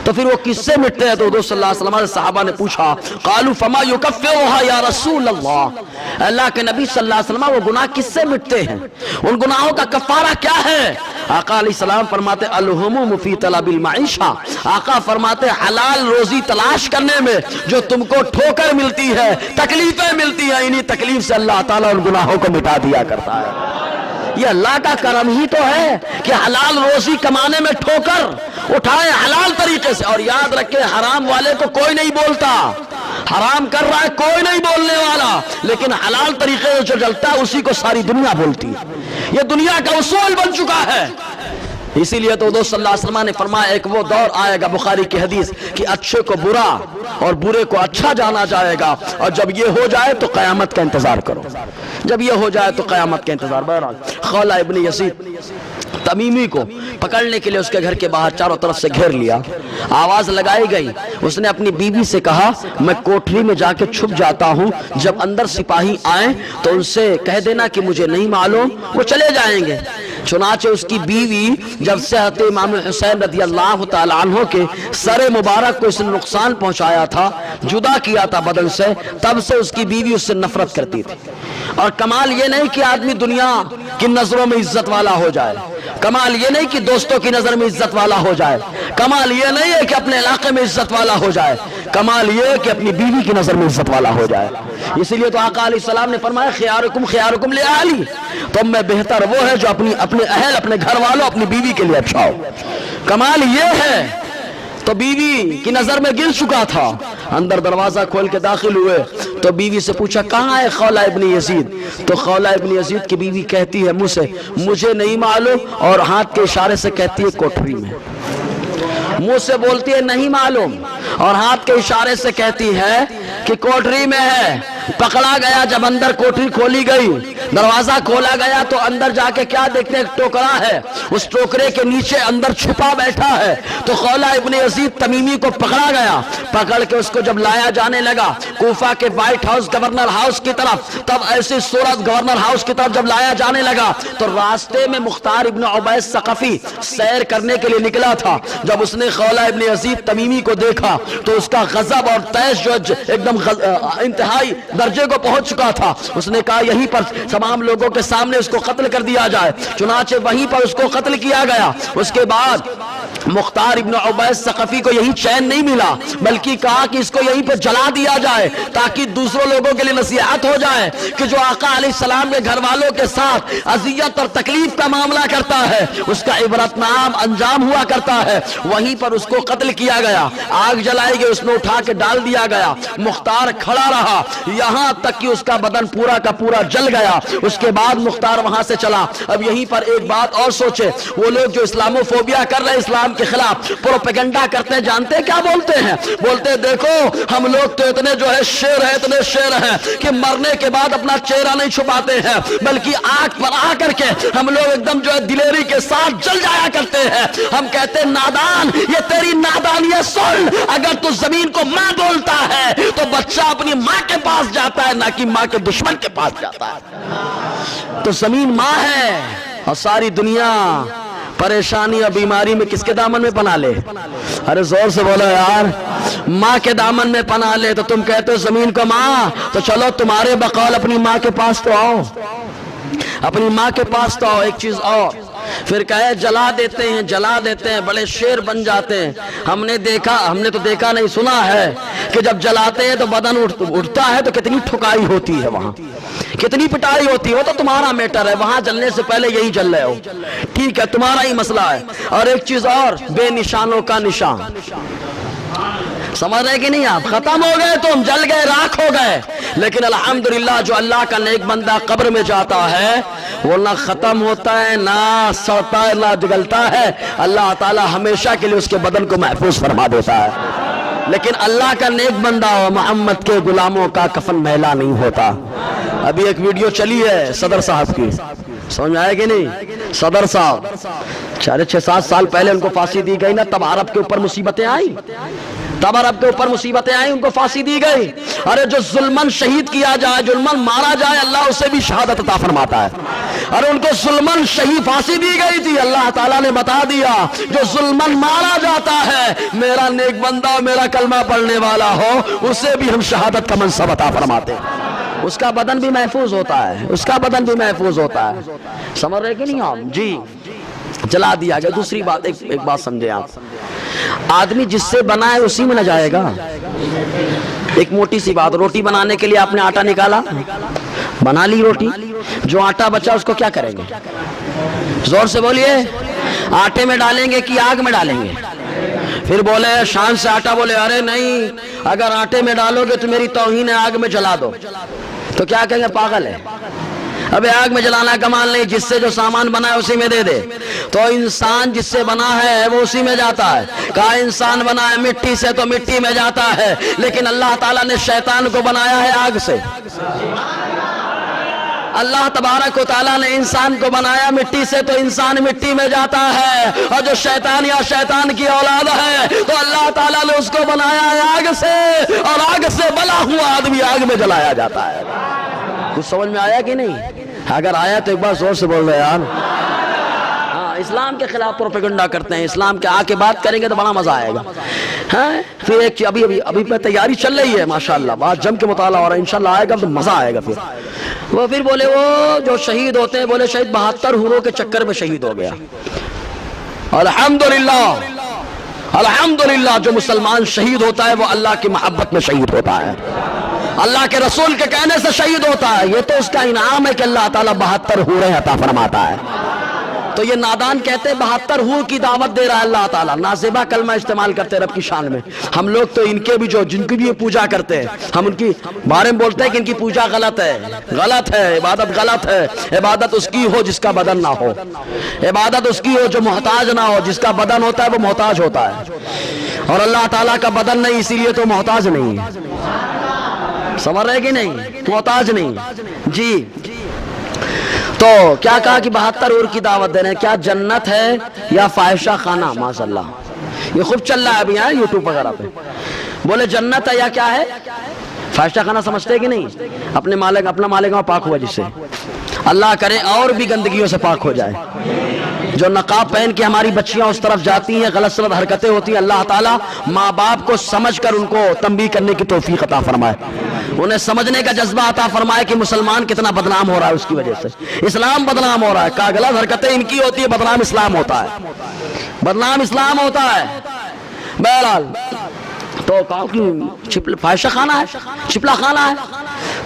تو پھر وہ کس سے مٹتے ہیں؟ تو حضور صلی اللہ علیہ وسلم سے صحابہ نے پوچھا قالوا فما یکفرها یا رسول اللہ، اللہ کے نبی صلی اللہ علیہ وسلم وہ گناہ کس سے مٹتے ہیں؟ ان گناہوں کا کفارہ کیا ہے؟ آقا علیہ السلام فرماتے الہموم فی طلب المعیشہ، آقا فرماتے حلال روزی تلاش کرنے میں جو تم کو ٹھوکر ملتی ہے، تکلیفیں ملتی ہیں، انہی تکلیف سے اللہ تعالیٰ ان گناہوں کو مٹا دیا کرتا ہے۔ یہ اللہ کا کرم ہی تو ہے کہ حلال روزی کمانے میں ٹھوکر اٹھائے حلال طریقے سے۔ اور یاد رکھے حرام والے کو کوئی نہیں بولتا، حرام کر رہا ہے کوئی نہیں بولنے والا، لیکن حلال طریقے سے جو جلتا ہے اسی کو ساری دنیا بولتی ہے۔ یہ دنیا کا اصول بن چکا ہے۔ اسی لیے تو حضور صلی اللہ علیہ وسلم نے فرمایا ایک وہ دور آئے گا، بخاری کی حدیث، کہ اچھے کو برا اور برے کو اچھا جانا جائے گا، اور جب یہ ہو جائے تو قیامت کا انتظار کرو، جب یہ ہو جائے تو قیامت کا انتظار۔ بہرحال خولہ ابن یزید تمیمی کو پکڑنے کے لیے اس کے گھر کے باہر چاروں طرف سے گھیر لیا، آواز لگائی گئی، اس نے اپنی بیوی سے کہا میں کوٹری میں جا کے چھپ جاتا ہوں، جب اندر سپاہی آئیں تو ان سے کہہ دینا کہ مجھے نہیں معلوم، وہ چلے جائیں گے۔ چنانچہ اس کی بیوی جب سے حضرت امام حسین رضی اللہ تعالیٰ عنہ کے سر مبارک کو اس نے نقصان پہنچایا تھا، جدا کیا تھا بدن سے، تب سے اس کی بیوی اس سے نفرت کرتی تھی۔ اور کمال یہ نہیں کہ آدمی دنیا کی نظروں میں عزت والا ہو جائے، کمال یہ نہیں کہ دوستوں کی نظر میں عزت والا ہو جائے، کمال یہ نہیں ہے کہ اپنے علاقے میں عزت والا ہو جائے، کمال یہ ہے کہ اپنی بیوی کی نظر میں عزت والا ہو جائے۔ اسی لیے تو آقا علیہ السلام نے فرمایا خیارکم خیارکم لأہلی، تم میں بہتر وہ ہے جو اپنے اہل، اپنے گھر والوں، اپنی بیوی کے لیے اچھا ہو۔ کمال یہ ہے تو بیوی کی نظر میں گر چکا تھا، اندر دروازہ کھول کے داخل ہوئے تو بیوی سے پوچھا کہاں ہے خولہ ابن یزید؟ تو خولہ ابن یزید کی بیوی کہتی ہے مجھ سے مجھے نہیں معلوم، اور ہاتھ کے اشارے سے کہتی ہے کوٹری میں، منہ سے بولتی ہے نہیں معلوم اور ہاتھ کے اشارے سے کہتی ہے کہ کوٹری میں ہے۔ پکڑا گیا، جب اندر کوٹری کھولی گئی، دروازہ کھولا گیا تو اندر جا کے کیا دیکھتے ہیں؟ ایک ٹوکرا ہے، اس ٹوکرے کے نیچے اندر چھپا بیٹھا ہے۔ تو خولہ ابن یزید تمیمی کو پکڑا گیا، پکڑ کے اس کو جب لایا جانے لگا، کوفہ کے وائٹ ہاؤس گورنر ہاؤس کی طرف، تب ایسی صورت گورنر ہاؤس کی طرف جب لایا جانے لگا تو راستے میں مختار ابن عبید ثقفی سیر کرنے کے لیے نکلا تھا۔ جب اس نے خولہ ابن یزید تمیمی کو دیکھا تو اس کا غضب اور تیش جو ایک دم انتہائی درجے کو پہنچ چکا تھا۔ اس نے کہا یہیں پر تمام لوگوں کے سامنے اس کو قتل کر دیا جائے، چنانچہ وہیں پر اس کو قتل کیا گیا۔ اس کے بعد مختار ابن عبید ثقفی کو یہی چین نہیں ملا، بلکہ کہا کہ اس کو یہیں پہ جلا دیا جائے تاکہ دوسروں لوگوں کے لیے نصیحت ہو جائے کہ جو آقا علیہ السلام کے گھر والوں کے ساتھ اذیت اور تکلیف کا معاملہ کرتا ہے اس کا عبرتناک انجام ہوا کرتا ہے۔ وہیں پر اس کو قتل کیا گیا، آگ جلائی گئی، اس میں اٹھا کے ڈال دیا گیا۔ مختار کھڑا رہا یہاں تک کہ اس کا بدن پورا کا پورا جل گیا۔ اس کے بعد مختار وہاں سے چلا۔ اب یہیں پر ایک بات اور سوچے، وہ لوگ جو اسلامو فوبیا کر رہے ہیں، اسلام کے خلاف پروپیگنڈا کرتے ہیں، جانتے ہیں کیا بولتے ہیں؟ بولتے ہیں دیکھو ہم لوگ تو اتنے جو ہے شیر ہیں، اتنے شیر ہیں کہ مرنے کے بعد اپنا چہرہ نہیں چھپاتے ہیں، بلکہ آگ پر آ کر کے ہم لوگ ایک دم جو ہے دلیری کے ساتھ جل جایا کرتے ہیں۔ ہم کہتے ہیں نادان، یہ تیری نادانیت سن، اگر تو زمین کو ماں بولتا ہے تو بچہ اپنی ماں کے پاس جاتا ہے، نہ کہ ماں کے دشمن کے پاس جاتا ہے۔ تو زمین ماں ہے اور ساری دنیا پریشانی اور بیماری میں کس کے دامن میں پناہ لے؟ ارے زور سے بولو یار، ماں کے دامن میں پناہ لے۔ تو تم کہتے ہو زمین کو ماں، تو چلو تمہارے بقول اپنی ماں کے پاس تو آؤ، اپنی ماں کے پاس تو آؤ۔ ایک چیز اور پھر کہے جلا دیتے ہیں، جلا دیتے ہیں، بڑے شیر بن جاتے ہیں۔ ہم نے تو دیکھا نہیں، سنا ہے کہ جب جلاتے ہیں تو بدن اٹھتا ہے تو کتنی ٹھکائی ہوتی ہے، وہاں کتنی پٹائی ہوتی ہے۔ وہ تو تمہارا میٹر ہے، وہاں جلنے سے پہلے یہی جل رہے ہو، ٹھیک ہے، تمہارا ہی مسئلہ ہے۔ اور ایک چیز اور، بے نشانوں کا نشان، سمجھ رہے کہ نہیں آپ؟ ختم ہو گئے، تم جل گئے، راکھ ہو گئے۔ لیکن الحمدللہ جو اللہ کا نیک بندہ قبر میں جاتا ہے وہ نہ ختم ہوتا ہے، نہ سڑتا ہے، نہ جگلتا ہے۔ اللہ تعالی ہمیشہ کے لیے اس کے بدن کو محفوظ فرما دیتا ہے۔ لیکن اللہ کا نیک بندہ ہو، محمد کے غلاموں کا کفن میلا نہیں ہوتا۔ ابھی ایک ویڈیو چلی ہے صدر صاحب کی، سمجھ آئے کہ نہیں؟ صدر صاحب 6-7 سال پہلے ان کو پھانسی دی گئی نا، تب عرب کے اوپر مصیبتیں آئیں، ان کو پھانسی دی گئی۔ ارے جو ظلمن شہید کیا جائے، ظلمن مارا جائے، اللہ اسے بھی شہادت عطا فرماتا ہے۔ ارے ان کو ظلمن شہید پھانسی دی گئی تھی، اللہ تعالیٰ نے بتا دیا جو ظلمن مارا جاتا ہے میرا نیک بندہ، میرا کلمہ پڑھنے والا ہو، اسے بھی ہم شہادت کا منصب عطا فرماتے ہیں۔ اس کا بدن بھی محفوظ ہوتا ہے، اس کا بدن بھی محفوظ ہوتا ہے۔ سمجھ رہے کہ نہیں آپ؟ جی جلا دیا گیا۔ دوسری بات، ایک بات سمجھے آپ، آدمی جس سے بنا ہے اسی میں نہ جائے گا۔ ایک موٹی سی بات، روٹی بنانے کے لیے آپ نے آٹا نکالا، بنا لی روٹی، جو آٹا بچا اس کو کیا کریں گے؟ زور سے بولیے، آٹے میں ڈالیں گے کہ آگ میں ڈالیں گے؟ پھر بولے شان سے آٹا، بولے ارے نہیں، اگر آٹے میں ڈالو گے تو میری توہین ہے، آگ میں جلا دو، تو کیا کہیں گے؟ پاگل ہے۔ ابھی آگ میں جلانا کمال نہیں، جس سے جو سامان بنا ہے اسی میں دے دے۔ تو انسان جس سے بنا ہے وہ اسی میں جاتا ہے۔ کہا انسان بنا ہے مٹی سے تو مٹی میں جاتا ہے، لیکن اللہ تعالیٰ نے شیطان کو بنایا ہے آگ سے۔ اللہ تبارک و تعالیٰ نے انسان کو بنایا مٹی سے تو انسان مٹی میں جاتا ہے، اور جو شیطان یا شیطان کی اولاد ہے تو اللہ تعالیٰ نے اس کو بنایا ہے آگ سے، اور آگ سے بلا ہوا آدمی آگ میں جلایا جاتا ہے۔ کچھ سمجھ میں آیا کہ نہیں؟ اگر آیا تو ایک بار زور سے بول رہے یار۔ ہاں، اسلام کے خلاف پروپیگنڈا کرتے ہیں، اسلام کے آ کے بات کریں گے تو بڑا مزہ آئے گا۔ پھر ایک ابھی پہ تیاری چل رہی ہے ماشاءاللہ، بات جم کے مطالعہ ہو رہا ہے، انشاءاللہ آئے گا تو مزہ آئے گا۔ پھر بولے وہ جو شہید ہوتے ہیں، بولے شہید 72 حوروں کے چکر میں شہید ہو گیا۔ الحمدللہ جو مسلمان شہید ہوتا ہے وہ اللہ کی محبت میں شہید ہوتا ہے، اللہ کے رسول کے کہنے سے شہید ہوتا ہے۔ یہ تو اس کا انعام ہے کہ اللہ تعالیٰ 72 حوریں عطا فرماتا ہے۔ تو یہ نادان کہتے ہیں 72 حور کی دعوت دے رہا ہے اللہ تعالیٰ، نازیبا کلمہ استعمال کرتے ہیں رب کی شان میں۔ ہم لوگ تو ان کے بھی جن کی بھی پوجا کرتے ہیں، ہم ان کی بارے میں بولتے ہیں کہ ان کی پوجا غلط ہے، عبادت غلط ہے۔ عبادت اس کی ہو جس کا بدن نہ ہو، عبادت اس کی ہو جو محتاج نہ ہو، جس کا بدن ہوتا ہے وہ محتاج ہوتا ہے، اور اللہ تعالیٰ کا بدن نہیں، اسی لیے تو محتاج نہیں ہے۔ سمجھ رہے کہ نہیں؟ محتاج نہیں۔ جی تو کیا کہا کہ 72 حور کی دعوت دے رہے ہیں، کیا جنت ہے یا فاحشہ خانہ؟ ماشاء اللہ یہ خوب چل رہا ہے ابھی یہاں یوٹیوب وغیرہ پہ۔ بولے جنت ہے یا کیا ہے؟ فاحشہ خانہ سمجھتے کہ نہیں؟ اپنے مالک اپنا مالک پاک ہوا جس سے، اللہ کرے اور بھی گندگیوں سے پاک ہو جائے۔ جو نقاب پہن کے ہماری بچیاں اس طرف جاتی ہیں، غلط سلط حرکتیں ہوتی ہیں، اللہ تعالیٰ ماں باپ کو سمجھ کر ان کو تنبیہ کرنے کی توفیق عطا فرمائے، انہیں سمجھنے کا جذبہ عطا فرمائے کہ مسلمان کتنا بدنام ہو رہا ہے اس کی وجہ سے، اسلام بدنام ہو رہا ہے، غلط حرکتیں ان کی ہوتی ہے، بدنام اسلام ہوتا ہے، بدنام اسلام ہوتا ہے۔ بہرحال تو کہا کہ فاحشہ خانہ ہے، چپلا خانہ ہے،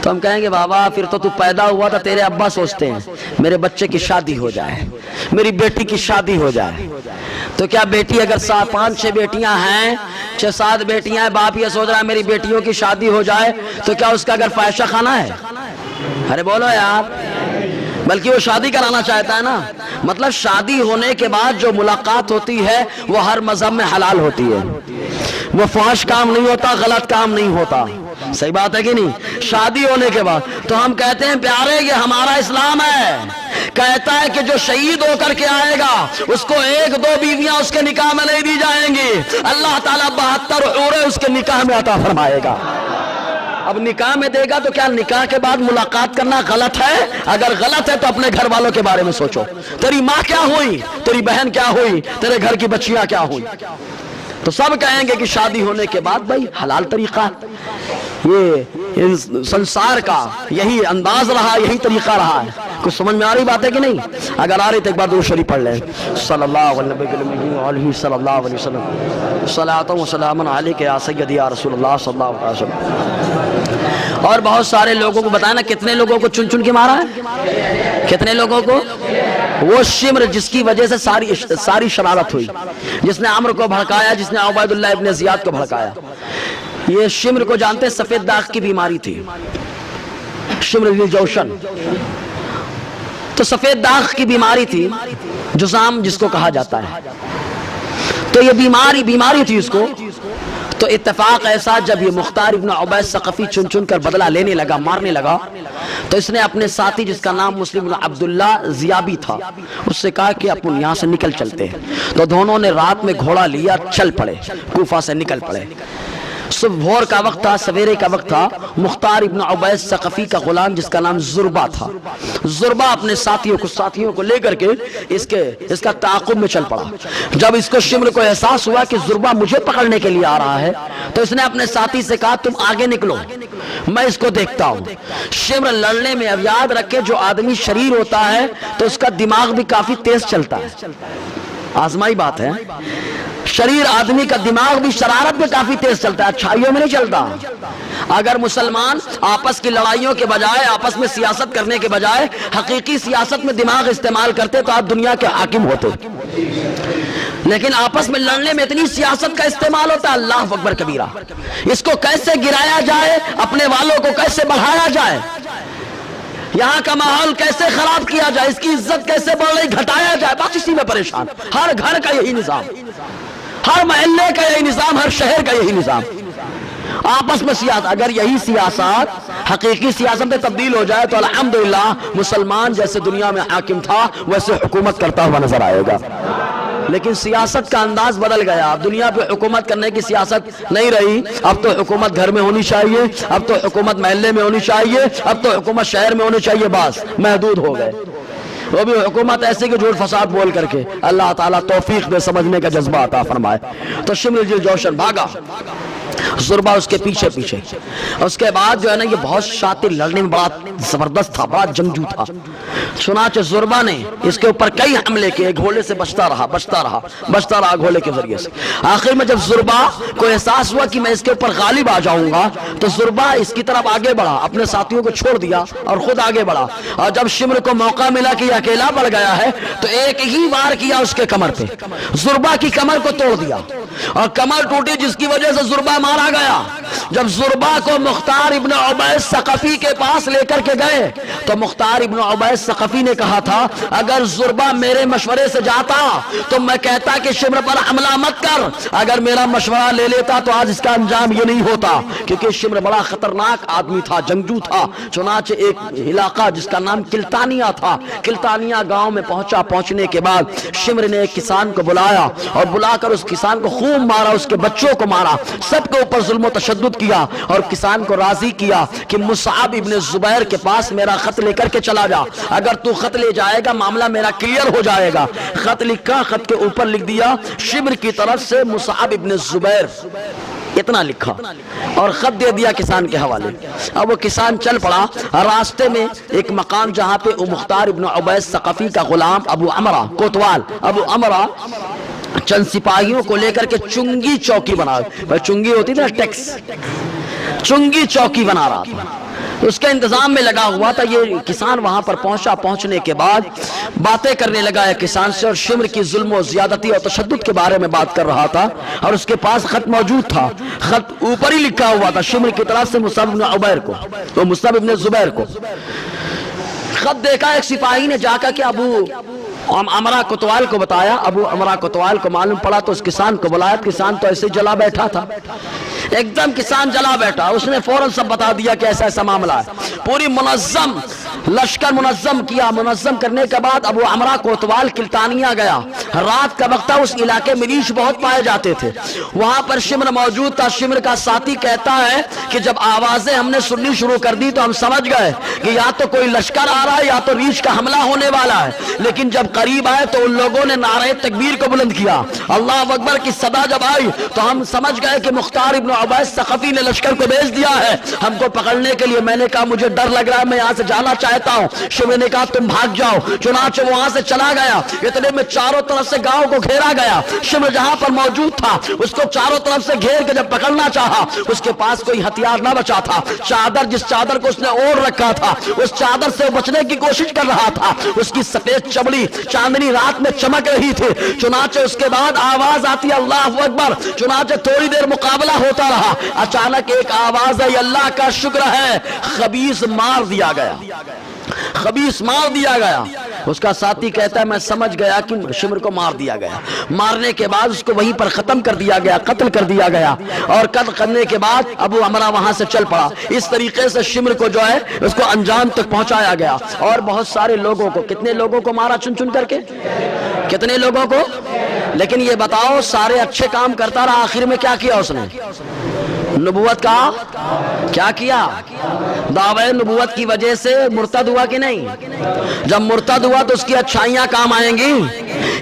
تو ہم کہیں گے بابا پھر تو پیدا ہوا تھا، تیرے ابا سوچتے ہیں میرے بچے کی شادی ہو جائے، میری بیٹی کی شادی ہو جائے، تو کیا بیٹی اگر 5-6 بیٹیاں ہیں، 6-7 بیٹیاں ہیں، باپ یہ سوچ رہا ہے میری بیٹیوں کی شادی ہو جائے، تو کیا اس کا اگر فاحشہ خانہ ہے؟ ارے بولو یار، بلکہ وہ شادی کرانا چاہتا ہے نا، مطلب شادی ہونے کے بعد جو ملاقات ہوتی ہے وہ ہر مذہب میں حلال ہوتی ہے، وہ فحش کام نہیں ہوتا، غلط کام نہیں ہوتا، صحیح بات ہے کہ نہیں؟ شادی ہونے کے بعد تو ہم کہتے ہیں پیارے یہ ہمارا اسلام ہے، کہتا ہے کہ جو شہید ہو کر کے آئے گا اس کو 1-2 بیویاں اس کے نکاح میں نہیں دی جائیں گی، اللہ تعالیٰ 72 عورتیں اس کے نکاح میں عطا فرمائے گا۔ اب نکاح میں دے گا تو کیا نکاح کے بعد ملاقات کرنا غلط ہے؟ اگر غلط ہے تو اپنے گھر والوں کے بارے میں سوچو، تیری ماں کیا ہوئی، تیری بہن کیا ہوئی، تیرے گھر کی بچیاں کیا ہوئی؟ تو سب کہیں گے کہ شادی ہونے کے بعد بھائی حلال طریقہ، یہ سنسار کا یہی انداز رہا، یہی طریقہ رہا ہے۔ کچھ سمجھ میں آ رہی بات ہے کہ نہیں؟ اگر آ رہی تو ایک بار درود شریف پڑھ لیں، صلی اللہ علیہ صلی اللہ علیہ وسلم، صلاۃ و سلام علیک یا سیدی یا رسول اللہ صلی اللہ علیہ وسلم۔ اور بہت سارے لوگوں کو بتانا کتنے لوگوں کو چن چن کے مارا ہے، کتنے لوگوں کو؟ وہ شمر جس کی وجہ سے ساری شرارت ہوئی، جس نے عمرو کو بھڑکایا، جس نے عبید اللہ ابن زیاد کو بھڑکایا، یہ شمر کو جانتے، سفید داغ کی بیماری تھی، شمر ذی جوشن، تو سفید داغ کی بیماری تھی، جزام جس کو کہا جاتا ہے، تو یہ بیماری تھی اس کو۔ تو اتفاق ایسا جب یہ مختار ابن عبید ثقفی چن چن کر بدلہ لینے لگا، مارنے لگا، تو اس نے اپنے ساتھی جس کا نام مسلم بن عبداللہ زیابی تھا اس سے کہا کہ اپن یہاں سے نکل چلتے ہیں، تو دونوں نے رات میں گھوڑا لیا، چل پڑے، کوفہ سے نکل پڑے۔ صبح بھور کا وقت تھا، سویرے کا وقت تھا، مختار ابن عبید ثقفی کا غلام جس کا نام زربا تھا، زربا اپنے ساتھیوں کو لے کر کے اس کا تعاقب میں چل پڑا۔ جب اس کو شمر کو احساس ہوا کہ زربا مجھے پکڑنے کے لیے آ رہا ہے تو اس نے اپنے ساتھی سے کہا تم آگے نکلو، میں اس کو دیکھتا ہوں۔ شمر لڑنے میں، اب یاد رکھے جو آدمی شریر ہوتا ہے تو اس کا دماغ بھی کافی تیز چلتا ہے، آزمائی بات ہے، شریر آدمی کا دماغ بھی شرارت میں کافی تیز چلتا ہے، اچھائیوں میں نہیں چلتا۔ اگر مسلمان آپس کی لڑائیوں کے بجائے، آپس میں سیاست کرنے کے بجائے حقیقی سیاست میں دماغ استعمال کرتے تو آج دنیا کے حاکم ہوتے، لیکن آپس میں لڑنے میں اتنی سیاست کا استعمال ہوتا ہے، اللہ اکبر کبیرہ۔ اس کو کیسے گرایا جائے، اپنے والوں کو کیسے بڑھایا جائے، یہاں کا ماحول کیسے خراب کیا جائے، اس کی عزت کیسے بڑھ رہی گھٹایا جائے، بس اسی میں پریشان۔ ہر گھر کا یہی نظام، ہر محلے کا یہی نظام، ہر شہر کا یہی نظام، آپس میں سیاست۔ اگر یہی سیاست حقیقی سیاست میں تبدیل ہو جائے تو الحمدللہ مسلمان جیسے دنیا میں حاکم تھا ویسے حکومت کرتا ہوا نظر آئے گا۔ لیکن سیاست کا انداز بدل گیا، اب دنیا پہ حکومت کرنے کی سیاست نہیں رہی، اب تو حکومت گھر میں ہونی چاہیے، اب تو حکومت محلے میں ہونی چاہیے، اب تو حکومت شہر میں ہونی چاہیے، بس محدود ہو گئے۔ وہ بھی حکومت ایسے کہ جھوٹ فساد بول کر کے، اللہ تعالیٰ توفیق دے، سمجھنے کا جذبہ عطا فرمائے۔ تو شمر ذی جوشن بھاگا، زربا اس کے پیچھے پیچھے، اس کے بعد جو ہے نا یہ بہت شاطر، لڑنے میں بڑا زبردست تھا، بڑا جنگجو تھا، چنانچہ زربا نے اس کے اوپر کئی حملے کیے، گھوڑے سے بچتا رہا گھوڑے کے ذریعے سے۔ آخر میں جب زربا کو احساس ہوا کہ میں اس کے اوپر غالب آ جاؤں گا تو زربا اس کی طرف آگے بڑھا، اپنے ساتھیوں کو چھوڑ دیا اور خود آگے بڑھا، اور جب شمر کو موقع ملا کہ یہ اکیلا پڑ گیا ہے تو ایک ہی وار کیا اس کے کمر پہ، زربا کی کمر کو توڑ دیا اور کمر ٹوٹی، جس کی وجہ سے زربا مارا گیا۔ جب زربا کو مختار ابن عبید ثقفی کے پاس لے کر کے گئے تو مختار ابن عبید ثقفی نے کہا تھا اگر زربا میرے مشورے سے جاتا تو میں کہتا کہ شمر پر حملہ مت کر، اگر میرا مشورہ لے لیتا تو آج اس کا انجام یہ نہیں ہوتا، کیونکہ شمر بڑا خطرناک آدمی تھا، جنگجو تھا۔ چنانچہ ایک علاقہ جس کا نام کلتانیہ تھا، کلتانیہ گاؤں میں پہنچنے کے بعد شمر نے ایک کسان کو بلایا اور بلا کر اس کسان کو خوب مارا، اس کے بچوں کو مارا، سب کے اوپر ظلم و تشدد تشدد کیا اور کسان کو راضی کیا کہ مصعب ابن زبیر کے پاس میرا خط لے کر کے چلا جا، اگر تو خط لے جائے گا معاملہ میرا کلیئر ہو جائے گا۔ خط لکھا، خط کے اوپر لکھ دیا شمر کی طرف سے مصعب ابن زبیر، اتنا لکھا اور خط دے دیا کسان کے حوالے۔ اب وہ کسان چل پڑا، راستے میں ایک مقام جہاں پہ مختار ابن عبید ثقفی کا غلام ابو عمرہ کوتوال، ابو عمرہ چند سپاہیوں کو لے کر کے چنگی چوکی بنا، چنگی ہوتی تھی نا ٹیکس، چنگی چوکی بنا رہا تھا، اس کے انتظام میں لگا ہوا تھا۔ یہ کسان وہاں پر پہنچا، پہنچنے کے بعد باتیں کرنے لگا ہے کسان سے، اور شمر کی ظلم و زیادتی اور تشدد کے بارے میں بات کر رہا تھا، اور اس کے پاس خط موجود تھا، خط اوپر ہی لکھا ہوا تھا شمر کی طرف سے مصعب ابن عبیر کو، تو مصعب ابن زبیر کو۔ خط دیکھا ایک سپاہی نے جا کر کے ابو عمرہ کوتوال کو بتایا، ابو عمرہ کوتوال کو معلوم پڑا تو اس کسان کو بلایا، کسان تو ایسے جلا بیٹھا تھا، ایک دم کسان جلا بیٹھا، اس نے فوراً سب بتا دیا کہ ایسا ایسا معاملہ ہے، پوری منظم لشکر منظم کیا۔ منظم کرنے کے بعد ابو عمرہ کوتوال کلتانیہ گیا، رات کا وقت تھا، اس علاقے میں ریچھ بہت پائے جاتے تھے، وہاں پر شمر موجود تھا۔ شمر کا ساتھی کہتا ہے کہ جب آوازیں ہم نے سننی شروع کر دی تو ہم سمجھ گئے کہ یا تو کوئی لشکر آ رہا ہے یا تو ریچھ کا حملہ ہونے والا ہے، لیکن جب قریب آئے تو ان لوگوں نے نعرہ تکبیر کو بلند کیا، اللہ اکبر کی صدا جب آئی تو ہم سمجھ گئے کہ مختار ابن عبید ثقفی نے لشکر کو بھیج دیا ہے ہم کو پکڑنے کے لیے۔ میں نے کہا مجھے ڈر لگ رہا ہے، میں یہاں سے جانا چاہتا ہوں۔ شمر نے کہا تم بھاگ جاؤ، چنانچہ وہاں سے چلا گیا۔ اتنے میں چاروں طرف سے گاؤں کو گھیرا گیا، شمر جہاں پر موجود تھا اس کو چاروں طرف سے گھیر کے جب پکڑنا چاہا، اس کے پاس کوئی ہتھیار نہ بچا تھا، چادر جس چادر کو اس نے اوڑھ رکھا تھا اس چادر سے بچنے کی کوشش کر رہا تھا، اس کی سفید چمڑی چاندنی رات میں چمک رہی تھی۔ چنانچہ اس کے بعد آواز آتی اللہ اکبر، چنانچہ تھوڑی دیر مقابلہ ہوتا رہا، اچانک ایک آواز آئی، اللہ کا شکر ہے خبیث مار دیا گیا، خبیث مار دیا گیا۔ اس کا ساتھی کہتا ہے میں سمجھ گیا کہ شمر کو مار دیا گیا، مارنے کے بعد اس کو وہیں پر ختم کر دیا گیا، قتل کر دیا گیا، اور قتل کرنے کے بعد ابو عمرہ وہاں سے چل پڑا۔ اس طریقے سے شمر کو جو ہے اس کو انجام تک پہنچایا گیا، اور بہت سارے لوگوں کو، کتنے لوگوں کو مارا چن چن کر کے، کتنے لوگوں کو؟ لیکن یہ بتاؤ سارے اچھے کام کرتا رہا، آخر میں کیا کیا اس نے؟ نبوت کا کیا کیا؟ دعوی نبوت کی وجہ سے مرتد ہوا کہ نہیں؟ جب مرتد ہوا تو اس کی اچھائیاں کام آئیں گی۔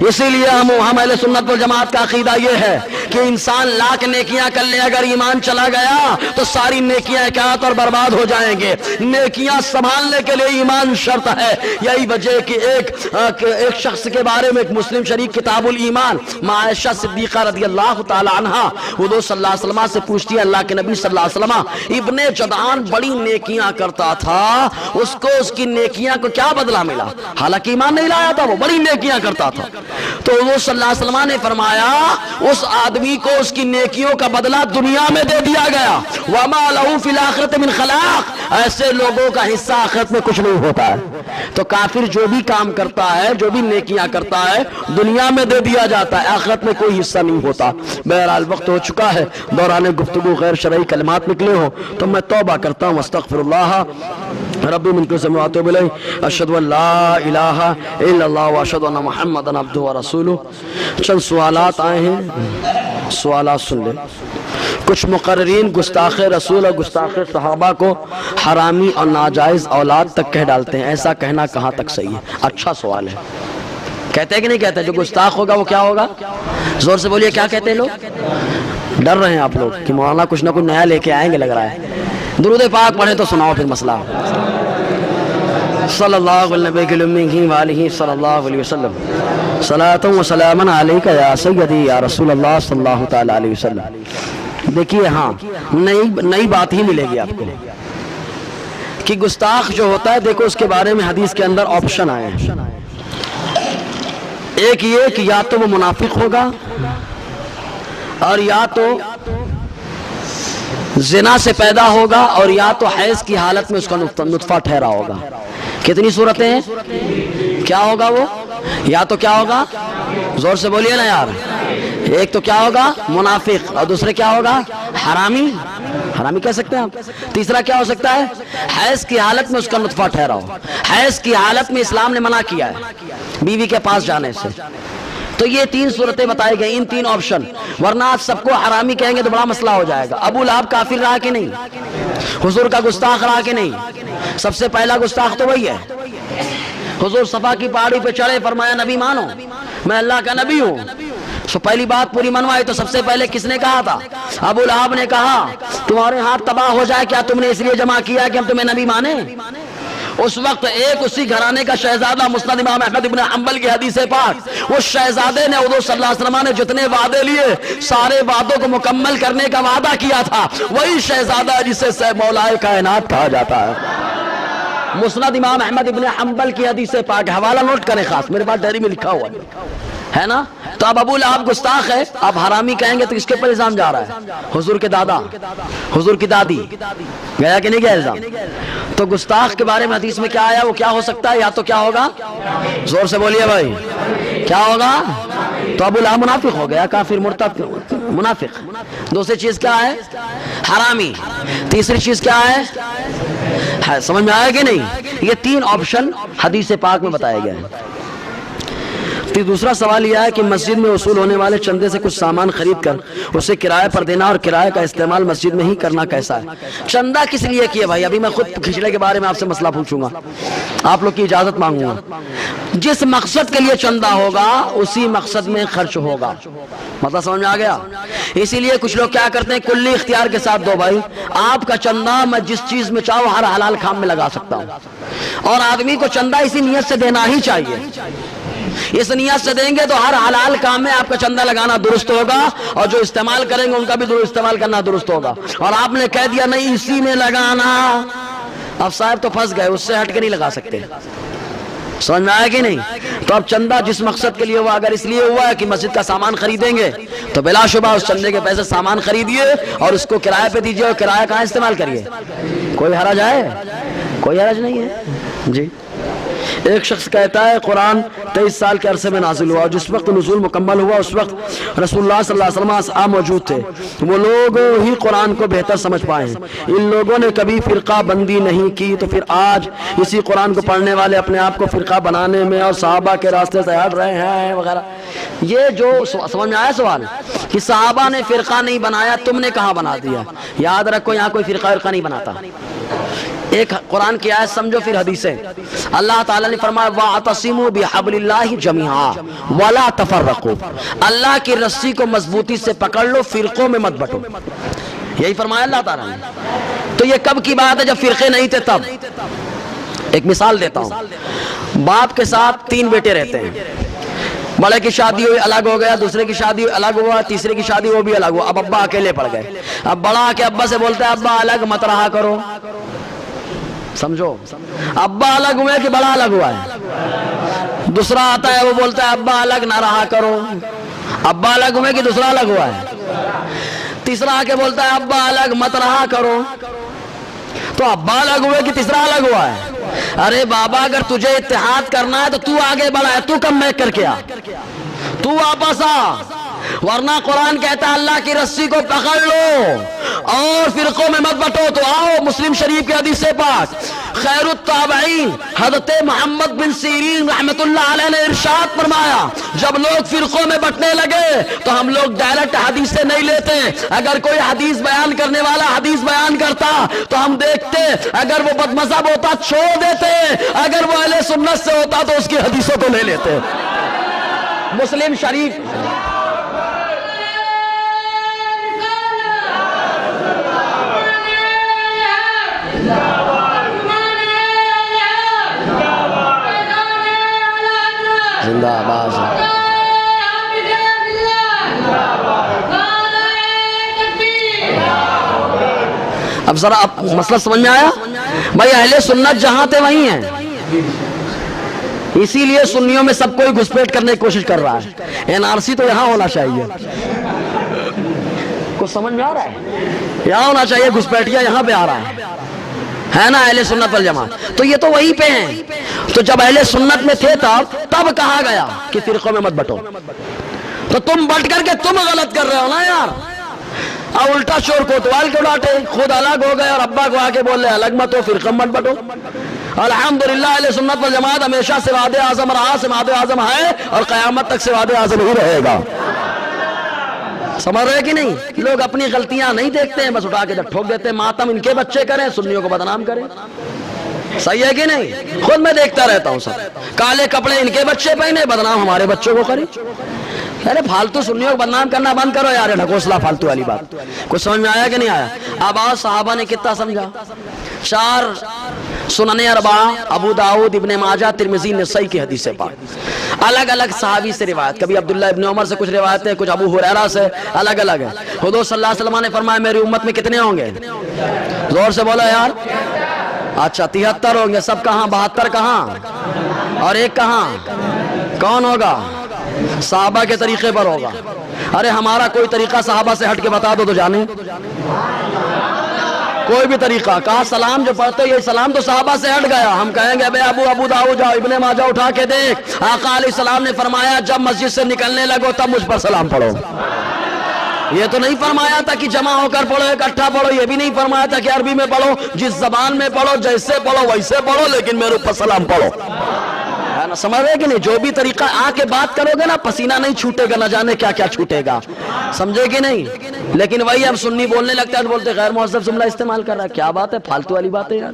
اسی لیے ہم اہل سنت والجماعت کا عقیدہ یہ ہے کہ انسان لاکھ نیکیاں کر لے، اگر ایمان چلا گیا تو ساری نیکیاں اکاعت اور برباد ہو جائیں گے۔ نیکیاں سنبھالنے کے لیے ایمان شرط ہے۔ یہی وجہ کہ ایک شخص کے بارے میں ایک مسلم شریف کتاب الایمان عائشہ صدیقہ رضی اللہ تعالی عنہا حضور صلی اللہ علیہ وسلم سے پوچھتی ہے اللہ کے نبی صلی اللہ علیہ وسلم ابن جدعان بڑی نیکیاں کرتا تھا، اس کو اس کی نیکیاں کو کیا بدلہ ملا؟ حالانکہ ایمان نہیں لایا تھا، وہ بڑی نیکیاں کرتا تھا۔ تو حضور صلی اللہ علیہ وسلم نے فرمایا اس آدمی کو اس کی نیکیوں کا بدلہ دنیا میں دے دیا گیا، وما له فی الآخرۃ من خلاق، ایسے لوگوں کا حصہ آخرت میں کچھ نہیں ہوتا ہے۔ تو کافر جو بھی کام کرتا ہے، جو بھی نیکیاں کرتا ہے، دنیا میں دے دیا جاتا ہے، آخرت میں کوئی حصہ نہیں ہوتا۔ بہرحال وقت ہو چکا ہے، دوران گفتگو غیر شرعی کلمات نکلے ہوں تو میں توبہ کرتا ہوں، استغفر اللہ ربی من کل ذنب واتوب الیہ، اشہد ان لا الہ الا اللہ واشہد ان محمدا عبدہ ورسولہ۔ چند سوالات آئے ہیں، سوالات سن لیں۔ کچھ مقررین گستاخ رسول اور گستاخ صحابہ کو حرامی اور ناجائز اولاد تک کہہ ڈالتے ہیں، ایسا کہنا کہاں تک صحیح ہے؟ اچھا سوال ہے، کہتے ہیں کہ نہیں کہتے؟ جو گستاخ ہوگا وہ کیا ہوگا؟ زور سے بولیے، کیا کہتے ہیں لوگ؟ ڈر رہے ہیں آپ لوگ کہ مولانا کچھ نہ کچھ نیا لے کے آئیں گے، لگ رہا ہے۔ درود پاک پڑھیں تو سناؤ پھر مسئلہ۔ صلی اللہ علیہ صلی اللہ علیہ وسلم، صلاۃ و سلام علیک یا سیدی یا رسول اللہ صلی اللہ تعالی علیہ وسلم۔ دیکھیے ہاں نئی بات ہی ملے گی آپ کو کہ گستاخ جو ہوتا ہے، دیکھو اس کے بارے میں حدیث کے اندر آپشن آئے ہیں۔ ایک یہ کہ یا تو وہ منافق ہوگا، اور یا تو زنا سے پیدا ہوگا، اور یا تو حیض کی حالت میں اس کا نطفہ ٹھہرا ہوگا۔ کتنی صورتیں ہیں؟ کیا ہوگا وہ؟ یا تو کیا ہوگا؟ زور سے بولیے نا یار۔ ایک تو کیا ہوگا؟ منافق، اور دوسرے کیا ہوگا؟ حرامی، حرامی کہہ سکتے ہیں آپ۔ تیسرا کیا ہو سکتا ہے؟ حیض کی حالت میں اس کا نطفہ ٹھہرا ہو۔ حیض کی حالت میں اسلام نے منع کیا ہے بیوی کے پاس جانے سے، تو یہ 3 صورتیں بتائی گئی، ان 3 آپشن، ورنہ آج سب کو حرامی کہیں گے تو بڑا مسئلہ ہو جائے گا۔ ابو لہب کافر رہا کہ نہیں؟ حضور کا گستاخ رہا کہ نہیں؟ سب سے پہلا گستاخ تو وہی ہے۔ حضور صفا کی پہاڑی پہ چڑھے، فرمایا نبی مانو، میں اللہ کا نبی ہوں۔ تو پہلی بات پوری منوائی تو سب سے پہلے کس نے کہا تھا؟ ابو لہب نے کہا تمہارے ہاتھ تباہ ہو جائے، کیا تم نے اس لیے جمع کیا کہ ہم تمہیں نبی مانیں؟ اس وقت ایک اسی گھرانے کا شہزادہ، مسند امام احمد بن حنبل کی حدیث پاک، اس شہزادے نے حضور صلی اللہ علیہ وسلم نے جتنے وعدے لیے، سارے وعدوں کو مکمل کرنے کا وعدہ کیا تھا، وہی شہزادہ جسے مولائے کائنات کہا جاتا ہے۔ مسند امام احمد بن حنبل کی حدیث پاک، حوالہ نوٹ کریں، خاص میرے پاس ڈائری میں لکھا ہوا ہے نا۔ تو اب ابو لہب گستاخ ہے، اب حرامی کہیں گے تو اس کے اوپر الزام جا رہا ہے؟ حضور کے دادا، حضور کی دادی، گیا کہ نہیں گیا الزام؟ تو گستاخ کے بارے میں حدیث میں کیا آیا؟ وہ کیا ہو سکتا ہے؟ یا تو کیا ہوگا؟ زور سے بولیے بھائی، کیا ہوگا؟ تو ابو لہب منافق ہو گیا، کافر، مرتد، منافق۔ دوسری چیز کیا ہے؟ حرامی۔ تیسری چیز کیا ہے؟ سمجھ میں آیا کہ نہیں؟ یہ 3 آپشن حدیث پاک میں بتائے گئے ہیں۔ دوسرا سوال یہ ہے کہ مسجد میں وصول ہونے والے چندے سے کچھ سامان خرید کر اسے کرایہ پر دینا اور کرایہ کا استعمال مسجد میں ہی کرنا کیسا ہے؟ چندہ کس لیے کیا بھائی؟ ابھی میں خود کھچڑے کے بارے میں آپ سے مسئلہ پوچھوں گا، آپ لوگ کی اجازت مانگوں گا۔ جس مقصد کے لیے چندہ ہوگا اسی مقصد میں خرچ ہوگا، مطلب سمجھ میں آ گیا؟ اسی لیے کچھ لوگ کیا کرتے ہیں، کلی اختیار کے ساتھ دو بھائی، آپ کا چندہ میں جس چیز میں چاہوں ہر حلال کام میں لگا سکتا ہوں، اور آدمی کو چندہ اسی نیت سے دینا ہی چاہیے۔ اس نیت سے دیں گے تو ہر حلال کام میں آپ کا چندہ لگانا درست ہوگا، اور جو استعمال کریں گے ان کا بھی استعمال کرنا درست ہوگا۔ اور آپ نے کہہ دیا نہیں اسی میں لگانا، اب صاحب تو پھنس گئے، اس سے ہٹ کے نہیں لگا سکتے۔ سمجھ میں آیا کہ نہیں؟ تو اب چندہ جس مقصد کے لیے ہوا، اگر اس لیے ہوا ہے کہ مسجد کا سامان خریدیں گے تو بلا شبہ اس چندے کے پیسے سامان خریدیے اور اس کو کرایہ پہ دیجیے، اور کرایہ کہاں استعمال کریے، کوئی حرج ہے؟ کوئی حرج نہیں ہے جی۔ ایک شخص کہتا ہے قرآن 23 سال کے عرصے میں نازل ہوا، اور جس وقت نزول مکمل ہوا اس وقت رسول اللہ صلی اللہ علیہ وسلم اصحاب موجود تھے، وہ لوگ ہی قرآن کو بہتر سمجھ پائے ہیں۔ ان لوگوں نے کبھی فرقہ بندی نہیں کی، تو پھر آج اسی قرآن کو پڑھنے والے اپنے آپ کو فرقہ بنانے میں اور صحابہ کے راستے سے ہٹ رہے ہیں وغیرہ۔ یہ جو سمجھ میں آیا سوال کہ صحابہ نے فرقہ نہیں بنایا، تم نے کہاں بنا دیا؟ یاد رکھو یہاں کوئی فرقہ نہیں بناتا۔ ایک قرآن کی آیت سمجھو پھر حدیثیں۔ اللہ تعالیٰ نے فرمایا وَاعْتَصِمُوا بِحَبْلِ اللَّهِ جَمِيعًا وَلَا تَفَرَّقُوا، اللہ کی رسی کو مضبوطی سے پکڑ لو، فرقوں میں مت بٹو، یہی فرمایا اللہ تعالیٰ نے۔ تو یہ کب کی بات ہے؟ جب فرقے نہیں تھے تب۔ ایک مثال دیتا ہوں، باپ کے ساتھ 3 بیٹے رہتے ہیں، بڑے کی شادی ہوئی الگ ہو گیا، دوسرے کی شادی ہوئی الگ ہوا، تیسرے کی شادی وہ بھی الگ ہوا، اب ابا اکیلے پڑ گئے۔ اب بڑا آ کے ابا سے بولتا ہے ابا الگ مت رہا کرو، سمجھو، ابا الگ ہوئے کہ بڑا الگ ہوا ہے؟ دوسرا آتا ہے وہ بولتا ہے ابا الگ نہ رہا کرو، ابا الگ ہوئے کہ دوسرا الگ ہوا ہے؟ تیسرا آ کے بولتا ہے ابا الگ مت رہا کرو، تو ابا الگ ہوئے کہ تیسرا الگ ہوا ہے؟ ارے بابا اگر تجھے اتحاد کرنا ہے تو تو آگے بڑھا ہے، تو کم بیک کر کے آ، تو واپس آ، ورنہ قرآن کہتا ہے اللہ کی رسی کو پکڑ لو اور فرقوں میں مت بٹو۔ تو آؤ مسلم شریف کی حدیث پاک، خیر التابعین حضرت محمد بن سیرین رحمت اللہ علیہ نے ارشاد فرمایا جب لوگ فرقوں میں بٹنے لگے تو ہم لوگ ڈائریکٹ حدیث سے نہیں لیتے، اگر کوئی حدیث بیان کرنے والا حدیث بیان کرتا تو ہم دیکھتے، اگر وہ بد مذہب ہوتا چھوڑ دیتے، اگر وہ اہل سنت سے ہوتا تو اس کی حدیثوں کو لے لیتے۔ مسلم شریف زندہ آباد۔ اب ذرا مسئلہ سمجھ میں آیا بھائی؟ اہل سنت جہاں تھے وہیں ہیں، اسی لیے سنیوں میں سب کوئی گھسپیٹ کرنے کی کوشش کر رہا ہے۔ NRC تو یہاں ہونا چاہیے، کچھ سمجھ میں آ رہا ہے؟ یہاں ہونا چاہیے، گھسپیٹیا یہاں پہ آ رہا ہے نا اہل سنت والجماعت، تو یہ تو وہیں پہ ہیں۔ تو جب اہل سنت میں تھے تب کہا گیا کہ فرقوں میں مت بٹو، تو تم بٹ کر کے تم غلط کر رہے ہو نا یار، اور الٹا چور کوتوال کو ڈانٹے، خود الگ ہو گئے اور ابا کو آ کے بول رہے الگ مت ہو، فرقہ مت بٹو۔ الحمدللہ اہل سنت والجماعت ہمیشہ سواد اعظم رہا، سواد اعظم ہے اور قیامت تک سواد اعظم ہی رہے گا۔ سمجھ رہے کہ نہیں؟ لوگ اپنی غلطیاں نہیں دیکھتے ہیں، بس اٹھا کے ٹھوک دیتے ہیں، ماتم ان کے بچے کریں، سنیوں کو بدنام کریں۔ صحیح ہے کہ نہیں؟ خود میں دیکھتا رہتا ہوں، سب کالے کپڑے ان کے بچے پہنے، بدنام ہمارے بچوں کو کریں۔ ارے فالتو سنیوں کو بدنام کرنا بند کرو یار، ڈھکوسلا فالتو والی بات۔ کچھ سمجھ میں آیا کہ نہیں آیا؟ اب آؤ صحابہ نے کتنا سمجھا۔ 4 سنن اربعہ، ابو داؤد، ابن ماجہ، ترمذی، نسائی کی حدیث پاک، الگ الگ صحابی سے روایت، کبھی عبداللہ ابن عمر سے کچھ روایتیں، کچھ ابو ہریرہ سے، الگ الگ ہے۔ حضور صلی اللہ علیہ وسلم نے فرمایا میری امت میں کتنے ہوں گے؟ زور سے بولو یار۔ اچھا 73 ہوں گے، سب کہاں؟ 72 کہاں اور ایک کہاں؟ کون ہوگا؟ صحابہ کے طریقے پر ہوگا۔ ارے ہمارا کوئی طریقہ صحابہ سے ہٹ کے بتا دو تو جانے، کوئی بھی طریقہ۔ کہا سلام جو پڑھتے یہ سلام تو صحابہ سے ہٹ گیا، ہم کہیں گے بے ابو داؤد جاؤ، ابن ماجہ اٹھا کے دیکھ، آقا علیہ السلام نے فرمایا جب مسجد سے نکلنے لگو تب مجھ پر سلام پڑھو۔ یہ تو نہیں فرمایا تھا کہ جمع ہو کر پڑھو، اکٹھا پڑھو، یہ بھی نہیں فرمایا تھا کہ عربی میں پڑھو، جس زبان میں پڑھو، جیسے پڑھو ویسے پڑھو، لیکن میرے اوپر سلام پڑھو۔ سمجھ رہے کہ نہیں؟ جو بھی طریقہ آ کے بات کرو گے نا، پسینہ نہیں چھوٹے گا، نہ جانے کیا کیا چھوٹے گا، سمجھے کہ نہیں؟ لیکن وہی اب سنی بولنے لگتا ہے تو بولتے غیر مہذب جملہ استعمال کر رہا ہے، کیا بات ہے، فالتو والی بات ہے یار،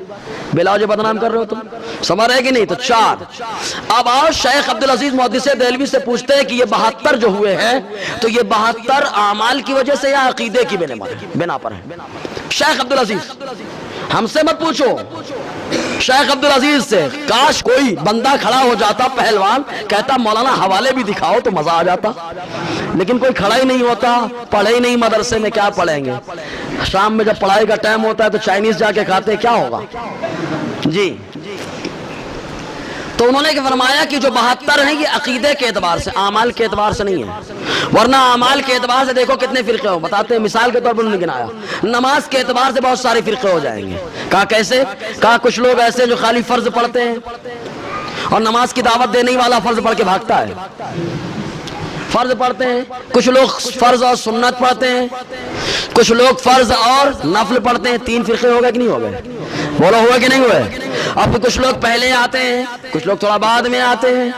بلا وجہ بدنام کر رہے ہو تم، سمجھ رہے کہ نہیں؟ تو 4 اب آؤ شیخ عبدالعزیز محدث دہلوی سے پوچھتے ہیں کہ یہ 72 جو ہوئے ہیں تو یہ 72 اعمال کی وجہ سے یا عقیدے کی بنا پر ہے؟ شیخ عبدالعزیز ہم سے مت پوچھو، شیخ عبدالعزیز سے۔ کاش کوئی بندہ کھڑا ہو جاتا پہلوان، کہتا مولانا حوالے بھی دکھاؤ تو مزہ آ جاتا، لیکن کوئی کھڑا ہی نہیں ہوتا، پڑھے ہی نہیں مدرسے میں، کیا پڑھیں گے؟ شام میں جب پڑھائی کا ٹائم ہوتا ہے تو چائنیز جا کے کھاتے، کیا ہوگا جی؟ تو انہوں نے فرمایا کہ جو 72 ہیں یہ عقیدے کے اعتبار سے، اعمال کے اعتبار سے نہیں ہے، ورنہ اعمال کے اعتبار سے دیکھو کتنے فرقے ہو، بتاتے ہیں مثال کے طور پر انہوں نے گنایا، نماز کے اعتبار سے بہت سارے فرقے ہو جائیں گے۔ کہا کیسے؟ کہا کچھ لوگ ایسے جو خالی فرض پڑھتے ہیں اور نماز کی دعوت دینے والا فرض پڑھ کے بھاگتا ہے، فرض پڑھتے ہیں، کچھ لوگ فرض اور سنت پڑھتے ہیں، کچھ لوگ فرض اور نفل پڑھتے ہیں۔ 3 فرقے ہو گئے کہ نہیں ہو گئے؟ بولو ہوئے کہ نہیں ہوئے؟ اب کچھ لوگ پہلے آتے ہیں، کچھ لوگ تھوڑا بعد میں آتے ہیں،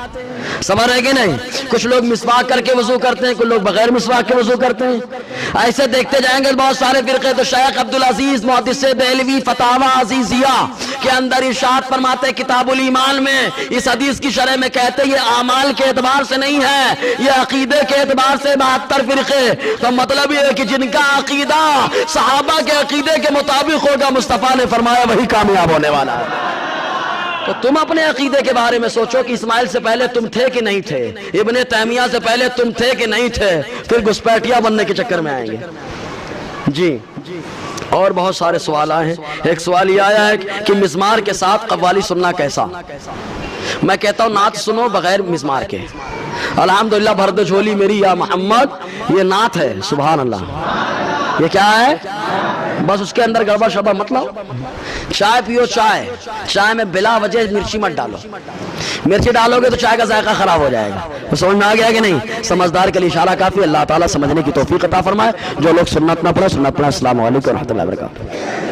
سمجھ رہے کہ نہیں؟ کچھ لوگ مسواک کر کے وضو کرتے ہیں، کچھ لوگ بغیر مسواک کے وضو کرتے ہیں، ایسے دیکھتے جائیں گے بہت سارے فرقے۔ تو شیخ عبدالعزیز محدث دہلوی فتاوی عزیزیہ کے اندر ارشاد فرماتے کتاب الایمان میں، اس حدیث کی شرح میں کہتے یہ اعمال کے اعتبار سے نہیں ہے، یہ عقیدے کے اعتبار سے 72 فرقے۔ تو مطلب یہ ہے کہ جن کا عقیدہ صحابہ کے عقیدے کے مطابق ہوگا، مصطفیٰ نے فرمایا وہی کامیاب ہونے والا ہے۔ تو تم اپنے عقیدے کے بارے میں سوچو کہ اسماعیل سے پہلے تم تھے کہ نہیں تھے، ابن تیمیہ سے پہلے تم تھے کہ نہیں تھے، پھر گھسپیٹیا بننے کے چکر میں آئیں گے جی۔ اور بہت سارے سوال آئے ہیں۔ ایک سوال یہ آیا ہے کہ مزمار کے ساتھ قوالی سننا کیسا؟ میں کہتا ہوں نعت سنو بغیر مزمار کے۔ الحمدللہ بھرد جھولی میری یا محمد، یہ نعت ہے، سبحان اللہ۔ یہ کیا ہے؟ بس اس کے اندر گڑبڑ شبہ مت لاؤ۔ چائے پیو، چائے میں بلا وجہ مرچی مت ڈالو، مرچی ڈالو گے تو چائے کا ذائقہ خراب ہو جائے گا۔ سمجھ میں آ گیا کہ نہیں؟ سمجھدار کے لیے اشارہ کافی۔ اللہ تعالیٰ سمجھنے کی توفیق عطا فرمائے۔ جو لوگ سنت نہ پڑھے سنت پڑھیں۔ السلام علیکم و رحمۃ اللہ وبرکاتہ۔